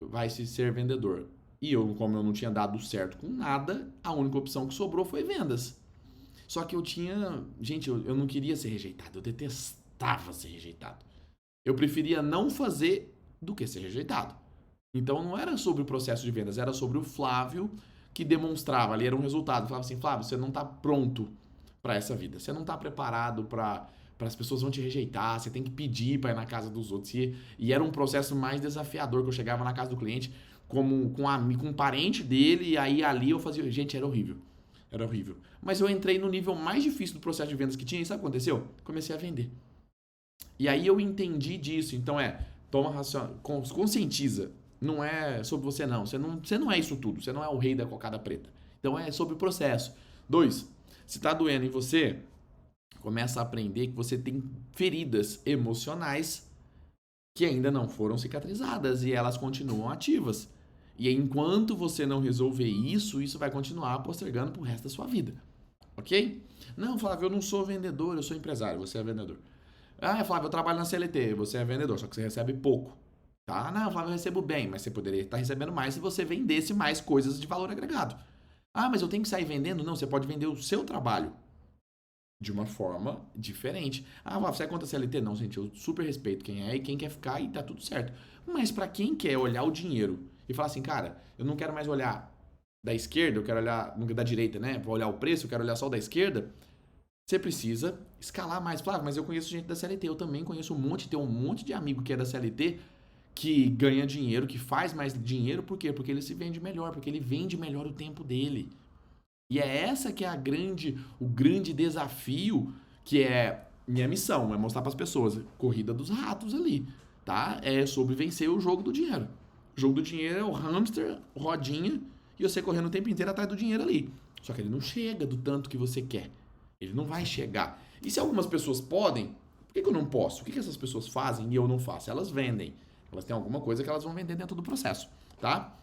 vai se ser vendedor. E eu, como eu não tinha dado certo com nada, a única opção que sobrou foi vendas. Só que eu tinha. Gente, eu não queria ser rejeitado. Eu detestava ser rejeitado. Eu preferia não fazer do que ser rejeitado. Então não era sobre o processo de vendas, era sobre o Flávio que demonstrava ali, era um resultado. Falava assim, Flávio, você não está pronto para essa vida. Você não está preparado para as pessoas vão te rejeitar, você tem que pedir para ir na casa dos outros. E era um processo mais desafiador, que eu chegava na casa do cliente como com um parente dele, e aí ali eu fazia. Gente, era horrível. Era horrível. Mas eu entrei no nível mais difícil do processo de vendas que tinha, e sabe o que aconteceu? Comecei a vender. E aí eu entendi disso. Então toma conscientiza. Não é sobre você não. Você não é isso tudo. Você não é o rei da cocada preta. Então é sobre o processo. 2, se tá doendo em você, começa a aprender que você tem feridas emocionais que ainda não foram cicatrizadas e elas continuam ativas. E enquanto você não resolver isso, isso vai continuar postergando pro resto da sua vida. Ok? Não, Flávio, eu não sou vendedor, eu sou empresário, você é vendedor. Ah, Flávio, eu trabalho na CLT, você é vendedor, só que você recebe pouco. Tá? Não, Flávio, eu recebo bem, mas você poderia estar recebendo mais se você vendesse mais coisas de valor agregado. Ah, mas eu tenho que sair vendendo? Não, você pode vender o seu trabalho de uma forma diferente. Ah, você é contra a CLT? Não, gente, eu super respeito quem é e quem quer ficar e tá tudo certo. Mas para quem quer olhar o dinheiro e falar assim, cara, eu não quero mais olhar da esquerda, eu quero olhar da direita, né? Vou olhar o preço, eu quero olhar só o da esquerda. Você precisa escalar mais. Flávio, mas eu conheço gente da CLT, eu também conheço tem um monte de amigo que é da CLT que ganha dinheiro, que faz mais dinheiro, por quê? Porque ele se vende melhor, porque ele vende melhor o tempo dele. E é essa que é o grande desafio, que é minha missão, é mostrar para as pessoas, corrida dos ratos ali, tá? É sobre vencer o jogo do dinheiro. O jogo do dinheiro é o hamster, rodinha, e você correndo o tempo inteiro atrás do dinheiro ali. Só que ele não chega do tanto que você quer. Ele não vai chegar. E se algumas pessoas podem, por que eu não posso? O que essas pessoas fazem e eu não faço? Elas vendem. Elas têm alguma coisa que elas vão vender dentro do processo, tá?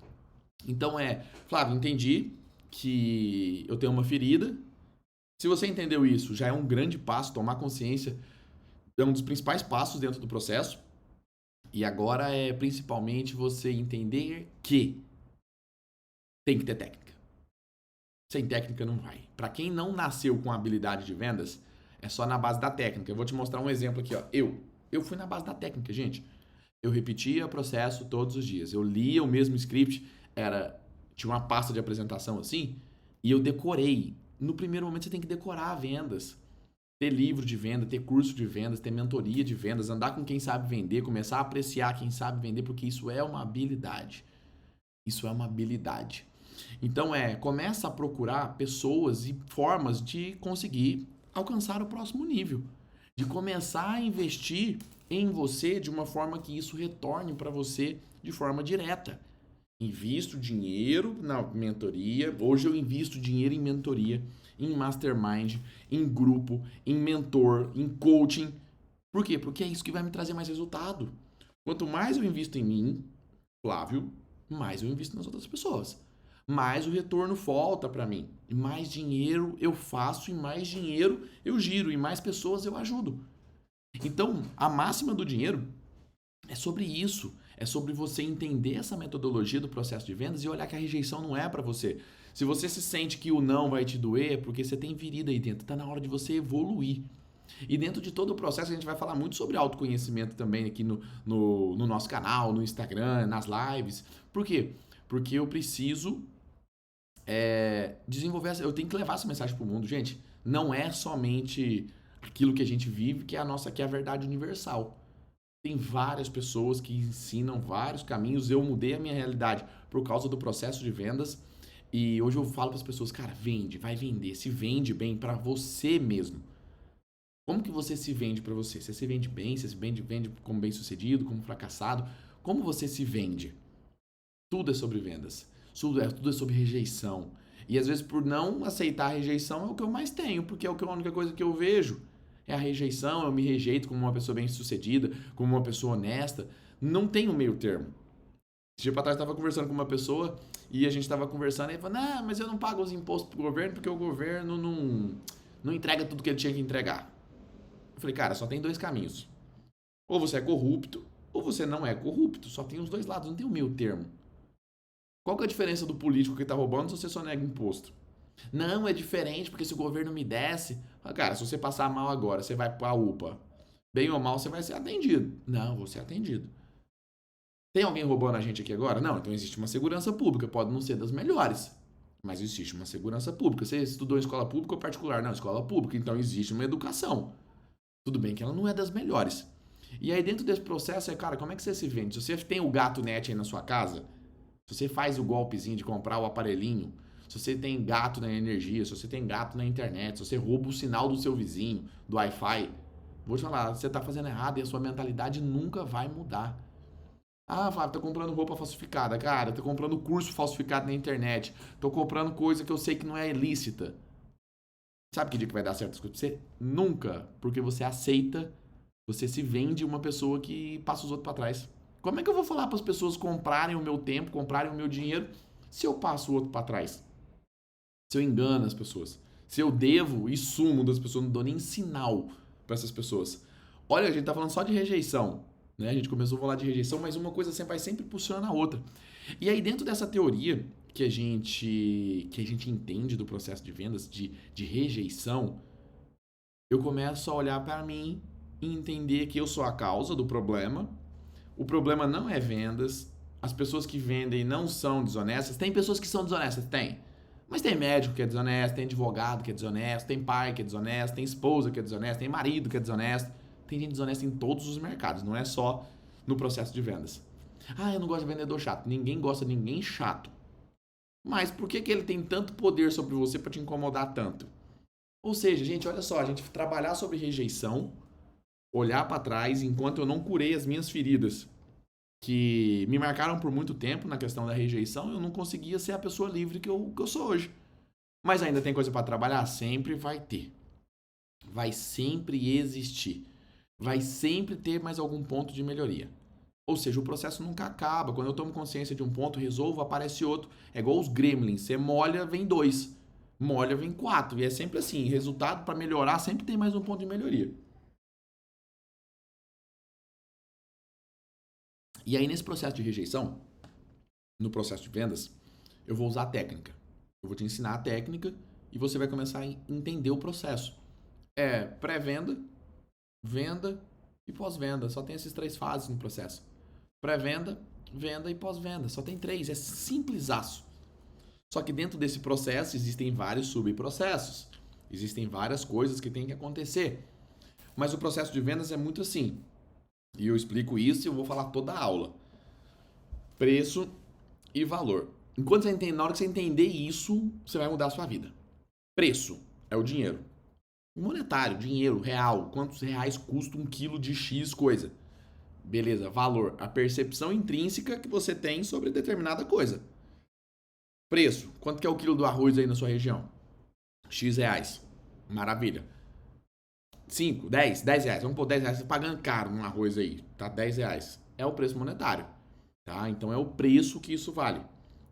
Então Flávio, entendi que eu tenho uma ferida Se você entendeu isso, já é um grande passo, tomar consciência é um dos principais passos dentro do processo. E agora é principalmente você entender que tem que ter técnica. Sem técnica não vai. Para quem não nasceu com habilidade de vendas, é só na base da técnica. Eu vou te mostrar um exemplo aqui, ó. Eu fui na base da técnica, gente. Eu repetia o processo todos os dias. Eu lia o mesmo script, tinha uma pasta de apresentação assim, e eu decorei. No primeiro momento você tem que decorar vendas. Ter livro de venda, ter curso de vendas, ter mentoria de vendas, andar com quem sabe vender, começar a apreciar quem sabe vender, porque isso é uma habilidade. Isso é uma habilidade. Então começa a procurar pessoas e formas de conseguir alcançar o próximo nível. De começar a investir em você de uma forma que isso retorne para você de forma direta. Invisto dinheiro na mentoria. Hoje eu invisto dinheiro em mentoria, em mastermind, em grupo, em mentor, em coaching. Por quê? Porque é isso que vai me trazer mais resultado. Quanto mais eu invisto em mim, Flávio, mais eu invisto nas outras pessoas. Mais o retorno volta para mim. E mais dinheiro eu faço e mais dinheiro eu giro e mais pessoas eu ajudo. Então, a máxima do dinheiro é sobre isso. É sobre você entender essa metodologia do processo de vendas e olhar que a rejeição não é para você. Se você se sente que o não vai te doer, é porque você tem ferida aí dentro. Está na hora de você evoluir. E dentro de todo o processo a gente vai falar muito sobre autoconhecimento também aqui no nosso canal, no Instagram, nas lives. Por quê? Porque eu preciso desenvolver, eu tenho que levar essa mensagem para o mundo. Gente, não é somente aquilo que a gente vive que é a verdade universal. Tem várias pessoas que ensinam vários caminhos. Eu mudei a minha realidade por causa do processo de vendas. E hoje eu falo para as pessoas, cara, vende, vai vender. Se vende bem para você mesmo. Como que você se vende para você? Você se vende bem? Você se vende como bem-sucedido, como fracassado? Como você se vende? Tudo é sobre vendas. Tudo é sobre rejeição. E às vezes por não aceitar a rejeição é o que eu mais tenho, porque é a única coisa que eu vejo. É a rejeição, eu me rejeito como uma pessoa bem-sucedida, como uma pessoa honesta. Não tem um meio termo. Esse dia pra trás eu estava conversando com uma pessoa e a gente estava conversando e ele falou, não, mas eu não pago os impostos pro governo porque o governo não entrega tudo que ele tinha que entregar. Eu falei, cara, só tem dois caminhos. Ou você é corrupto, ou você não é corrupto. Só tem os dois lados, não tem um meio termo. Qual que é a diferença do político que tá roubando se você só nega imposto? Não, é diferente, porque se o governo me desse... Cara, se você passar mal agora, você vai pra UPA. Bem ou mal, você vai ser atendido. Não, vou ser atendido. Tem alguém roubando a gente aqui agora? Não, então existe uma segurança pública. Pode não ser das melhores, mas existe uma segurança pública. Você estudou em escola pública ou particular? Não, escola pública. Então existe uma educação. Tudo bem que ela não é das melhores. E aí dentro desse processo cara, como é que você se vende? Se você tem o gato net aí na sua casa, se você faz o golpezinho de comprar o aparelhinho, se você tem gato na energia, se você tem gato na internet, se você rouba o sinal do seu vizinho, do Wi-Fi, vou te falar, você tá fazendo errado e a sua mentalidade nunca vai mudar. Ah, Fábio, tô comprando roupa falsificada. Cara, tô comprando curso falsificado na internet. Tô comprando coisa que eu sei que não é ilícita. Sabe que dia que vai dar certo as coisas pra você? Nunca, porque você aceita, você se vende uma pessoa que passa os outros pra trás. Como é que eu vou falar para as pessoas comprarem o meu tempo, comprarem o meu dinheiro, se eu passo o outro para trás? Se eu engano as pessoas? Se eu devo e sumo das pessoas, não dou nem sinal para essas pessoas. Olha, a gente tá falando só de rejeição, né? A gente começou a falar de rejeição, mas uma coisa sempre vai sempre puxando a outra. E aí dentro dessa teoria que a gente entende do processo de vendas de rejeição, eu começo a olhar para mim e entender que eu sou a causa do problema. O problema não é vendas. As pessoas que vendem não são desonestas. Tem pessoas que são desonestas? Tem. Mas tem médico que é desonesto, tem advogado que é desonesto, tem pai que é desonesto, tem esposa que é desonesta, tem marido que é desonesto. Tem gente desonesta em todos os mercados, não é só no processo de vendas. Ah, eu não gosto de vendedor chato. Ninguém gosta de ninguém chato. Mas por que ele tem tanto poder sobre você para te incomodar tanto? Ou seja, gente, olha só, a gente trabalhar sobre rejeição, olhar para trás enquanto eu não curei as minhas feridas que me marcaram por muito tempo na questão da rejeição, eu não conseguia ser a pessoa livre que eu sou hoje. Mas ainda tem coisa para trabalhar? Sempre vai ter. Vai sempre existir. Vai sempre ter mais algum ponto de melhoria. Ou seja, o processo nunca acaba. Quando eu tomo consciência de um ponto, resolvo, aparece outro. É igual os gremlins. Você molha, vem dois. molha vem 4. E é sempre assim, resultado para melhorar sempre tem mais um ponto de melhoria. E aí nesse processo de rejeição, no processo de vendas, eu vou usar a técnica. Eu vou te ensinar a técnica e você vai começar a entender o processo. É pré-venda, venda e pós-venda. Só tem essas 3 fases no processo. Pré-venda, venda e pós-venda. Só tem 3. É simplesaço. Só que dentro desse processo existem vários subprocessos. Existem várias coisas que tem que acontecer. Mas o processo de vendas é muito assim. E eu explico isso e eu vou falar toda a aula. Preço e valor. Enquanto você entende, na hora que você entender isso, você vai mudar a sua vida. Preço é o dinheiro. Monetário, dinheiro, real. Quantos reais custa um quilo de X coisa? Beleza, valor. A percepção intrínseca que você tem sobre determinada coisa. Preço. Quanto que é o quilo do arroz aí na sua região? X reais. Maravilha. 5, 10 reais. Vamos pôr 10 reais. Você tá pagando caro um arroz aí. Tá 10 reais. É o preço monetário. Tá? Então é o preço que isso vale.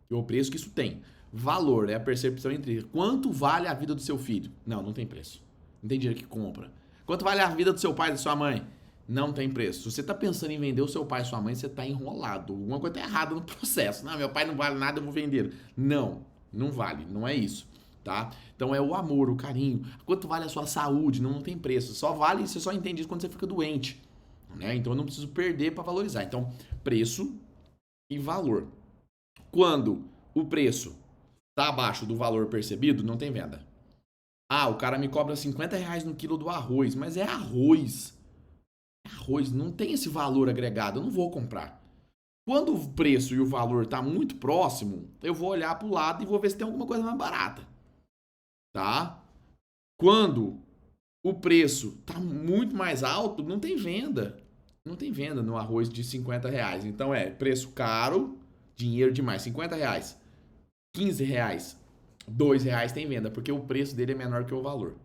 É o preço que isso tem. Valor é a percepção intrínseca. Quanto vale a vida do seu filho? Não tem preço. Não tem dinheiro que compra. Quanto vale a vida do seu pai e da sua mãe? Não tem preço. Se você está pensando em vender o seu pai e sua mãe, você está enrolado. Alguma coisa está errada no processo. Não, meu pai não vale nada, eu vou vender. Não vale. Não é isso. Tá? Então é o amor, o carinho. Quanto vale a sua saúde? Não tem preço. Só vale, você só entende isso quando você fica doente. Né? Então eu não preciso perder para valorizar. Então, preço e valor. Quando o preço está abaixo do valor percebido, não tem venda. Ah, o cara me cobra 50 reais no quilo do arroz, mas é arroz. Arroz não tem esse valor agregado, eu não vou comprar. Quando o preço e o valor tá muito próximo, eu vou olhar para o lado e vou ver se tem alguma coisa mais barata. Tá? Quando o preço tá muito mais alto, não tem venda. Não tem venda no arroz de 50 reais. Então é preço caro, dinheiro demais. 50 reais, 15 reais, 2 reais tem venda, porque o preço dele é menor que o valor.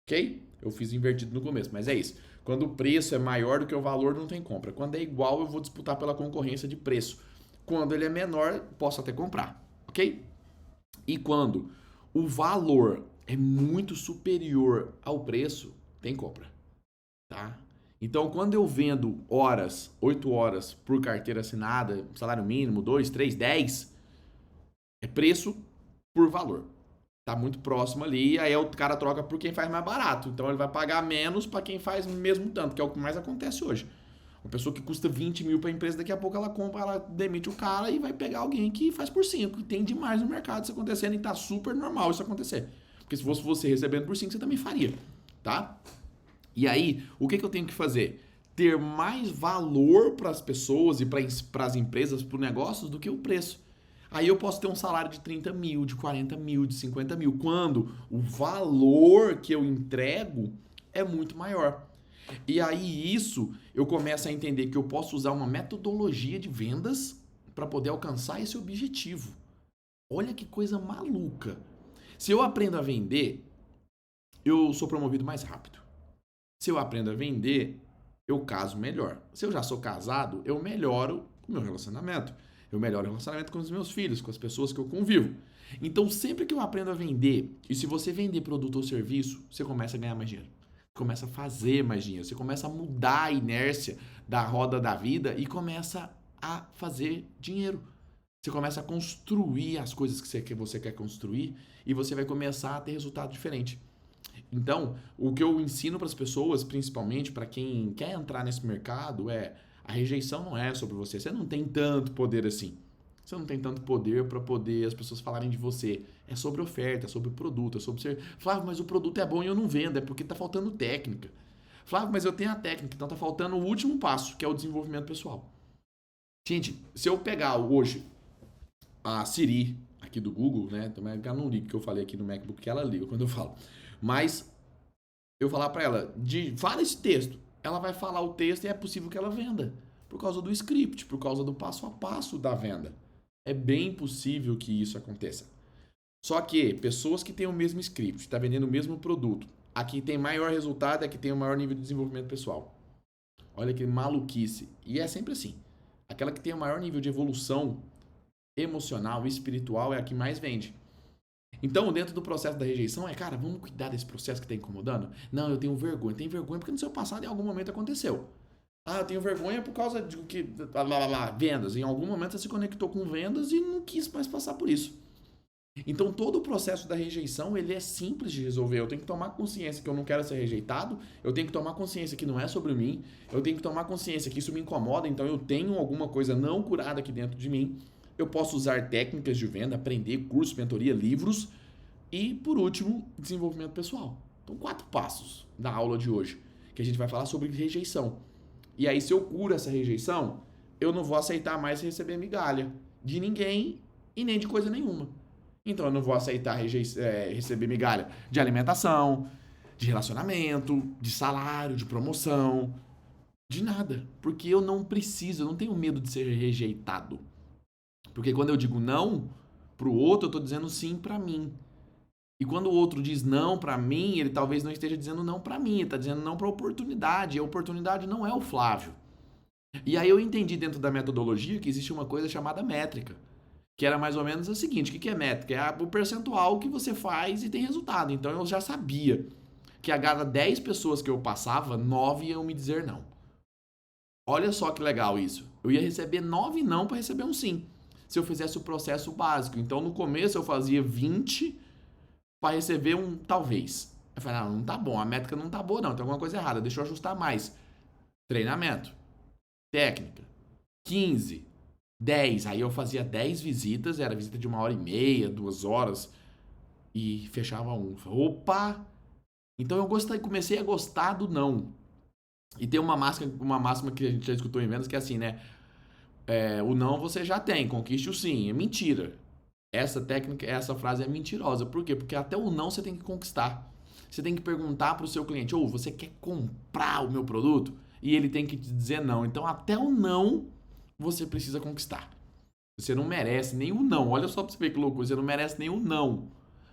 Ok? Eu fiz invertido no começo, mas é isso. Quando o preço é maior do que o valor, não tem compra. Quando é igual, eu vou disputar pela concorrência de preço. Quando ele é menor, posso até comprar. Ok? E quando o valor é muito superior ao preço, tem compra. Tá? Então, quando eu vendo horas, 8 horas por carteira assinada, salário mínimo, 2, 3, 10, é preço por valor. Tá muito próximo ali, aí o cara troca por quem faz mais barato. Então ele vai pagar menos para quem faz mesmo tanto, que é o que mais acontece hoje. Uma pessoa que custa 20 mil para a empresa, daqui a pouco ela compra, ela demite o cara e vai pegar alguém que faz por 5. E tem demais no mercado isso acontecendo e tá super normal isso acontecer. Porque se fosse você recebendo por 5, você também faria, tá? E aí, o que eu tenho que fazer? Ter mais valor para as pessoas e para as empresas, para os negócios, do que o preço. Aí eu posso ter um salário de 30 mil, de 40 mil, de 50 mil, quando o valor que eu entrego é muito maior. E aí isso eu começo a entender que eu posso usar uma metodologia de vendas para poder alcançar esse objetivo. Olha que coisa maluca. Se eu aprendo a vender, eu sou promovido mais rápido. Se eu aprendo a vender, eu caso melhor. Se eu já sou casado, eu melhoro o meu relacionamento. Eu melhoro o relacionamento com os meus filhos, com as pessoas que eu convivo. Então, sempre que eu aprendo a vender, e se você vender produto ou serviço, você começa a ganhar mais dinheiro. Você começa a fazer mais dinheiro. Você começa a mudar a inércia da roda da vida e começa a fazer dinheiro. Você começa a construir as coisas que você quer construir e você vai começar a ter resultado diferente. Então, o que eu ensino para as pessoas, principalmente para quem quer entrar nesse mercado, é a rejeição não é sobre você. Você não tem tanto poder assim. Você não tem tanto poder para poder as pessoas falarem de você. É sobre oferta, é sobre produto, é sobre ser. Flávio, mas o produto é bom e eu não vendo, é porque tá faltando técnica. Flávio, mas eu tenho a técnica, então tá faltando o último passo, que é o desenvolvimento pessoal. Gente, se eu pegar hoje a Siri aqui do Google, né? Também ela não liga que eu falei aqui no MacBook, que ela liga quando eu falo. Mas eu falar para ela, fala esse texto. Ela vai falar o texto e é possível que ela venda. Por causa do script, por causa do passo a passo da venda. É bem possível que isso aconteça. Só que pessoas que têm o mesmo script, está vendendo o mesmo produto, aqui tem maior resultado, aqui tem o maior nível de desenvolvimento pessoal. Olha que maluquice. E é sempre assim. Aquela que tem o maior nível de evolução emocional e espiritual é a que mais vende. Então, dentro do processo da rejeição, cara, vamos cuidar desse processo que está incomodando? Não, eu tenho vergonha. Tem vergonha porque no seu passado, em algum momento, aconteceu. Ah, eu tenho vergonha por causa de que. Vendas. Em algum momento você se conectou com vendas e não quis mais passar por isso. Então, todo o processo da rejeição, ele é simples de resolver. Eu tenho que tomar consciência que eu não quero ser rejeitado. Eu tenho que tomar consciência que não é sobre mim. Eu tenho que tomar consciência que isso me incomoda. Então, eu tenho alguma coisa não curada aqui dentro de mim. Eu posso usar técnicas de venda, aprender, curso, mentoria, livros. E, por último, desenvolvimento pessoal. Então, 4 passos da aula de hoje, que a gente vai falar sobre rejeição. E aí, se eu curo essa rejeição, eu não vou aceitar mais receber migalha de ninguém e nem de coisa nenhuma. Então, eu não vou aceitar receber migalha de alimentação, de relacionamento, de salário, de promoção, de nada. Porque eu não preciso, eu não tenho medo de ser rejeitado. Porque quando eu digo não pro outro, eu tô dizendo sim pra mim. E quando o outro diz não pra mim, ele talvez não esteja dizendo não pra mim, ele tá dizendo não pra oportunidade. E a oportunidade não é o Flávio. E aí eu entendi dentro da metodologia que existe uma coisa chamada métrica. Que era mais ou menos o seguinte, o que é métrica? É o percentual que você faz e tem resultado. Então eu já sabia que a cada 10 pessoas que eu passava, 9 iam me dizer não. Olha só que legal isso. Eu ia receber 9 não para receber um sim. Se eu fizesse o processo básico. Então no começo eu fazia 20 para receber um talvez. Eu falei, não tá bom, a métrica não tá boa não, tem alguma coisa errada, deixa eu ajustar mais. Treinamento, técnica, 15, 10, aí eu fazia 10 visitas, era visita de 1h30, 2 horas, e fechava um. Opa! Então eu comecei a gostar do não. E tem uma máxima que a gente já escutou em vendas, que é assim, né? O não você já tem, conquiste o sim. É mentira. Essa frase é mentirosa. Por quê? Porque até o não você tem que conquistar. Você tem que perguntar para o seu cliente, você quer comprar o meu produto? E ele tem que te dizer não. Então até o não você precisa conquistar. Você não merece nenhum não. Olha só para você ver que loucura. Você não merece nenhum não.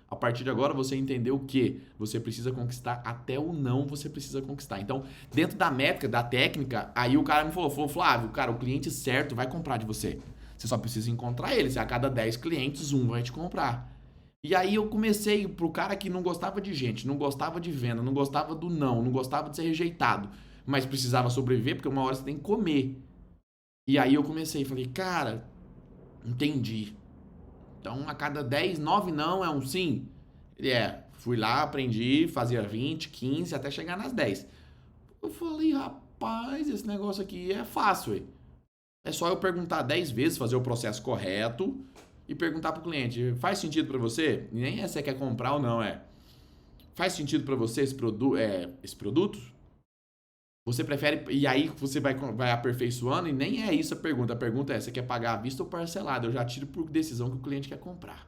A partir de agora você entendeu o que você precisa conquistar, até o não você precisa conquistar. Então, dentro da métrica, da técnica, aí o cara me falou, Flávio, cara, o cliente certo vai comprar de você. Você só precisa encontrar ele. Se a cada 10 clientes, um vai te comprar. E aí eu comecei pro cara que não gostava de gente, não gostava de venda, não gostava do não gostava de ser rejeitado, mas precisava sobreviver porque uma hora você tem que comer. E aí eu comecei, falei, cara, entendi. Então, a cada 10, 9 não é um sim. Fui lá, aprendi, fazia 20, 15, até chegar nas 10. Eu falei, rapaz, esse negócio aqui é fácil, ué. É só eu perguntar 10 vezes, fazer o processo correto e perguntar pro cliente, faz sentido para você? E nem é se você quer comprar ou não, faz sentido para você esse produto? Você prefere... E aí você vai aperfeiçoando e nem é isso a pergunta. A pergunta é, você quer pagar à vista ou parcelado? Eu já tiro por decisão que o cliente quer comprar.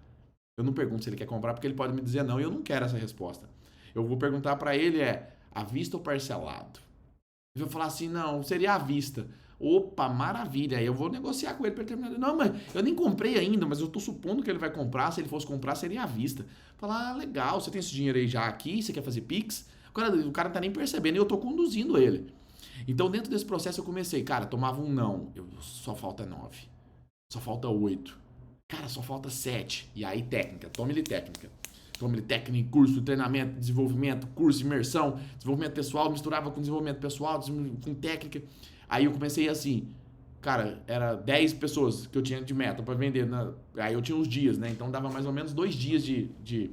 Eu não pergunto se ele quer comprar porque ele pode me dizer não e eu não quero essa resposta. Eu vou perguntar para ele à vista ou parcelado? Ele vai falar assim, não, seria à vista. Opa, maravilha. Aí eu vou negociar com ele para ele terminar. Não, mas eu nem comprei ainda, mas eu tô supondo que ele vai comprar. Se ele fosse comprar, seria à vista. Falar, legal, você tem esse dinheiro aí já aqui, você quer fazer Pix? Agora, o cara não tá nem percebendo e eu tô conduzindo ele. Então, dentro desse processo, eu comecei, cara, tomava um não. Só falta 9. Só falta 8. Cara, só falta 7. E aí, técnica. Tome-lhe técnica. Tome-lhe técnica, curso, treinamento, desenvolvimento, curso, imersão, desenvolvimento pessoal, misturava com desenvolvimento pessoal, com técnica. Aí eu comecei assim, cara, era 10 pessoas que eu tinha de meta para vender. Aí eu tinha uns dias, né? Então dava mais ou menos 2 dias de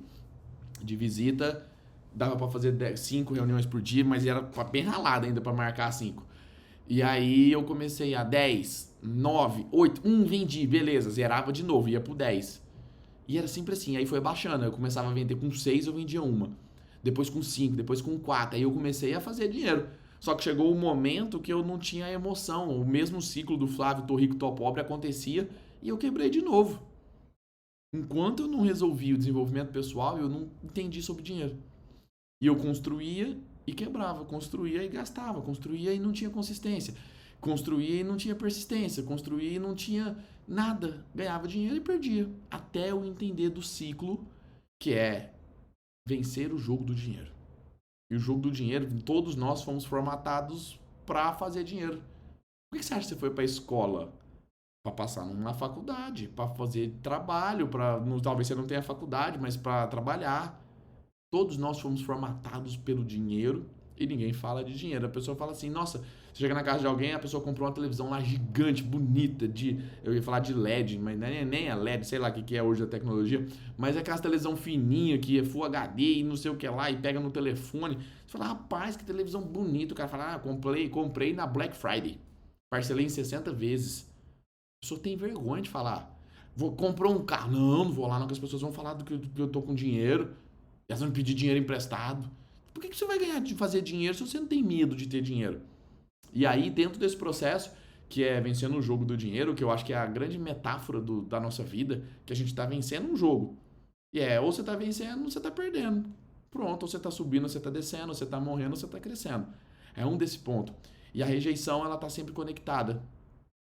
visita. Dava pra fazer 5 reuniões por dia, mas era bem ralado ainda pra marcar 5. E aí eu comecei a 10, 9, 8, vendi, beleza, zerava de novo, ia pro 10. E era sempre assim, aí foi baixando, eu começava a vender com 6, eu vendia uma. Depois com 5, depois com 4, aí eu comecei a fazer dinheiro. Só que chegou um momento que eu não tinha emoção, o mesmo ciclo do Flávio, tô rico, tô pobre acontecia e eu quebrei de novo. Enquanto eu não resolvi o desenvolvimento pessoal, eu não entendi sobre dinheiro. E eu construía e quebrava, construía e gastava, construía e não tinha consistência, construía e não tinha persistência, construía e não tinha nada, ganhava dinheiro e perdia, até eu entender do ciclo que é vencer o jogo do dinheiro. E o jogo do dinheiro, todos nós fomos formatados para fazer dinheiro. Por que você acha que você foi para a escola? para passar numa faculdade, para fazer trabalho, para talvez você não tenha faculdade, mas para trabalhar. Todos nós fomos formatados pelo dinheiro e ninguém fala de dinheiro. A pessoa fala assim, nossa, você chega na casa de alguém, a pessoa comprou uma televisão lá gigante, bonita, eu ia falar de LED, mas nem é LED, sei lá o que é hoje a tecnologia, mas é aquela televisão fininha que é Full HD e não sei o que lá, e pega no telefone. Você fala, rapaz, que televisão bonita. O cara fala, comprei na Black Friday. Parcelei em 60 vezes. A pessoa tem vergonha de falar. Comprou um carro. Não vou lá não, que as pessoas vão falar do que eu tô com dinheiro. Elas vão me pedir dinheiro emprestado. Por que você vai ganhar de fazer dinheiro se você não tem medo de ter dinheiro? E aí, dentro desse processo, que é vencendo o jogo do dinheiro, que eu acho que é a grande metáfora da nossa vida, que a gente tá vencendo um jogo. E ou você tá vencendo, ou você tá perdendo. Pronto, ou você tá subindo, ou você tá descendo, ou você tá morrendo, ou você tá crescendo. É um desse ponto. E a rejeição, ela tá sempre conectada.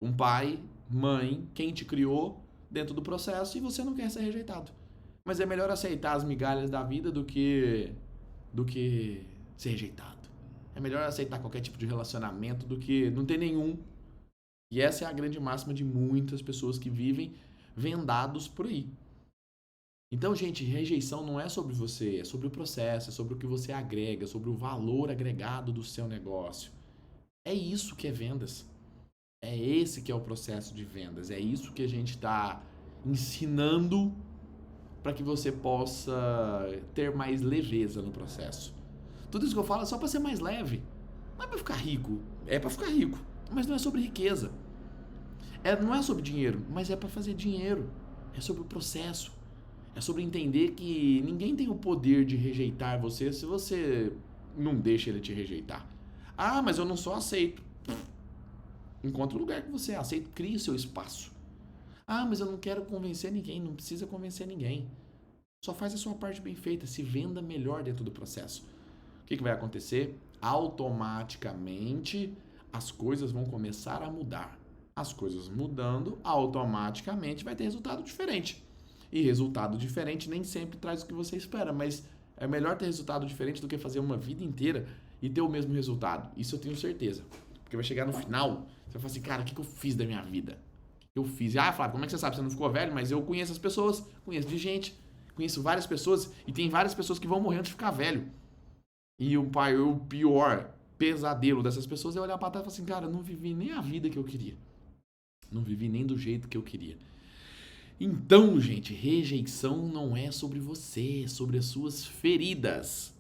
Um pai, mãe, quem te criou dentro do processo e você não quer ser rejeitado. Mas é melhor aceitar as migalhas da vida do que ser rejeitado. É melhor aceitar qualquer tipo de relacionamento do que não ter nenhum. E essa é a grande máxima de muitas pessoas que vivem vendados por aí. Então, gente, rejeição não é sobre você, é sobre o processo, é sobre o que você agrega, sobre o valor agregado do seu negócio. É isso que é vendas. É esse que é o processo de vendas. É isso que a gente está ensinando para que você possa ter mais leveza no processo. Tudo isso que eu falo é só para ser mais leve. Não é para ficar rico. É para ficar rico. Mas não é sobre riqueza. Não é sobre dinheiro, mas é para fazer dinheiro. É sobre o processo. É sobre entender que ninguém tem o poder de rejeitar você se você não deixa ele te rejeitar. Ah, mas eu não só aceito. Encontre o lugar que você aceita, crie seu espaço. Ah, mas eu não quero convencer ninguém, não precisa convencer ninguém. Só faz a sua parte bem feita, se venda melhor dentro do processo. O que vai acontecer? Automaticamente as coisas vão começar a mudar. As coisas mudando, automaticamente vai ter resultado diferente. E resultado diferente nem sempre traz o que você espera, mas é melhor ter resultado diferente do que fazer uma vida inteira e ter o mesmo resultado. Isso eu tenho certeza. Porque vai chegar no final, você vai falar assim, cara, o que eu fiz da minha vida? Eu fiz. Ah, Flávio, como é que você sabe? Você não ficou velho? Mas eu conheço as pessoas, conheço de gente, conheço várias pessoas e tem várias pessoas que vão morrer antes de ficar velho. E o pior pesadelo dessas pessoas é olhar pra trás e falar assim, cara, eu não vivi nem a vida que eu queria. Não vivi nem do jeito que eu queria. Então, gente, rejeição não é sobre você, é sobre as suas feridas.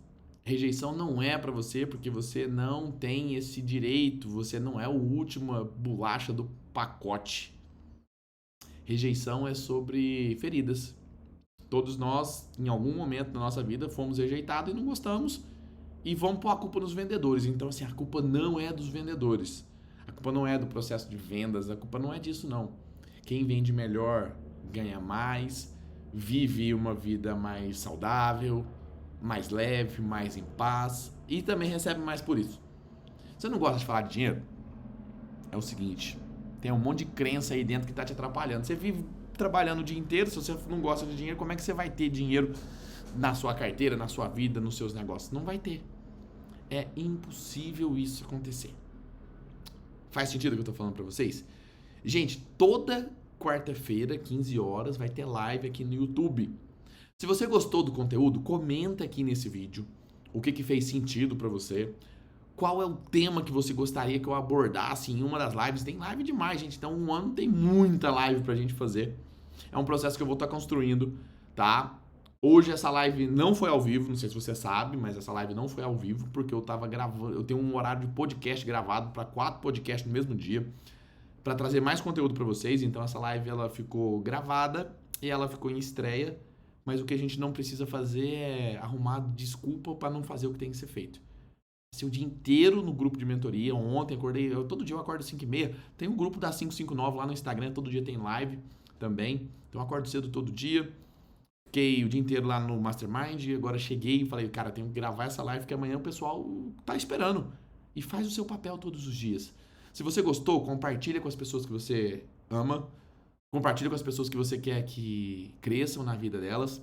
Rejeição não é pra você porque você não tem esse direito, você não é a última bolacha do pacote. Rejeição é sobre feridas. Todos nós, em algum momento da nossa vida, fomos rejeitados e não gostamos e vamos pôr a culpa nos vendedores. Então, assim, a culpa não é dos vendedores. A culpa não é do processo de vendas, a culpa não é disso, não. Quem vende melhor ganha mais, vive uma vida mais saudável, mais leve, mais em paz e também recebe mais por isso. Você não gosta de falar de dinheiro? É o seguinte, tem um monte de crença aí dentro que tá te atrapalhando. Você vive trabalhando o dia inteiro, se você não gosta de dinheiro, como é que você vai ter dinheiro na sua carteira, na sua vida, nos seus negócios? Não vai ter. É impossível isso acontecer. Faz sentido o que eu tô falando pra vocês? Gente, toda quarta-feira, 15 horas, vai ter live aqui no YouTube. Se você gostou do conteúdo, comenta aqui nesse vídeo o que fez sentido pra você. Qual é o tema que você gostaria que eu abordasse em uma das lives? Tem live demais, gente. Então, um ano tem muita live pra gente fazer. É um processo que eu vou estar construindo, tá? Hoje essa live não foi ao vivo, não sei se você sabe, mas essa live não foi ao vivo porque eu tava gravando, eu tenho um horário de podcast gravado para 4 podcasts no mesmo dia, para trazer mais conteúdo para vocês. Então essa live ela ficou gravada e ela ficou em estreia, mas o que a gente não precisa fazer é arrumar desculpa para não fazer o que tem que ser feito. Passei o dia inteiro no grupo de mentoria. Ontem acordei, todo dia eu acordo às 5h30. Tem um grupo da 559 lá no Instagram, todo dia tem live também. Então eu acordo cedo todo dia. Fiquei o dia inteiro lá no Mastermind. Agora cheguei e falei, cara, tenho que gravar essa live que amanhã o pessoal tá esperando. E faz o seu papel todos os dias. Se você gostou, compartilha com as pessoas que você ama. Compartilha com as pessoas que você quer que cresçam na vida delas.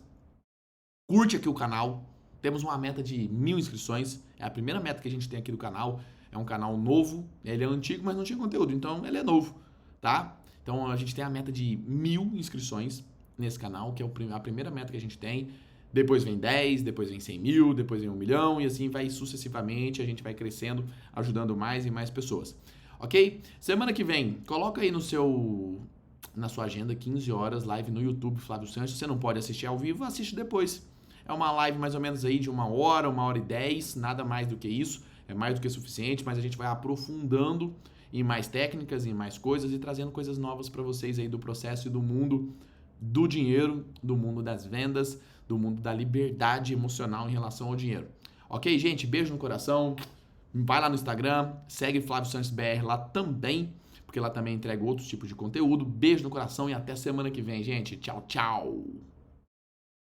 Curte aqui o canal. Temos uma meta de 1000 inscrições. É a primeira meta que a gente tem aqui do canal. É um canal novo. Ele é antigo, mas não tinha conteúdo. Então, ele é novo, tá? Então a gente tem a meta de 1000 inscrições nesse canal, que é a primeira meta que a gente tem. Depois vem 10, depois vem 100 mil, depois vem 1 milhão e assim vai sucessivamente, a gente vai crescendo, ajudando mais e mais pessoas. Ok? Semana que vem, coloca aí na sua agenda 15 horas, live no YouTube Flávio Sanches. Se você não pode assistir ao vivo, assiste depois. É uma live mais ou menos aí de 1 hora e 10, nada mais do que isso. É mais do que suficiente, mas a gente vai aprofundando em mais técnicas, em mais coisas e trazendo coisas novas para vocês aí do processo e do mundo do dinheiro, do mundo das vendas, do mundo da liberdade emocional em relação ao dinheiro. Ok, gente? Beijo no coração. Vai lá no Instagram, segue Flávio Sanches BR lá também, porque lá também entrega outros tipos de conteúdo. Beijo no coração e até semana que vem, gente. Tchau, tchau.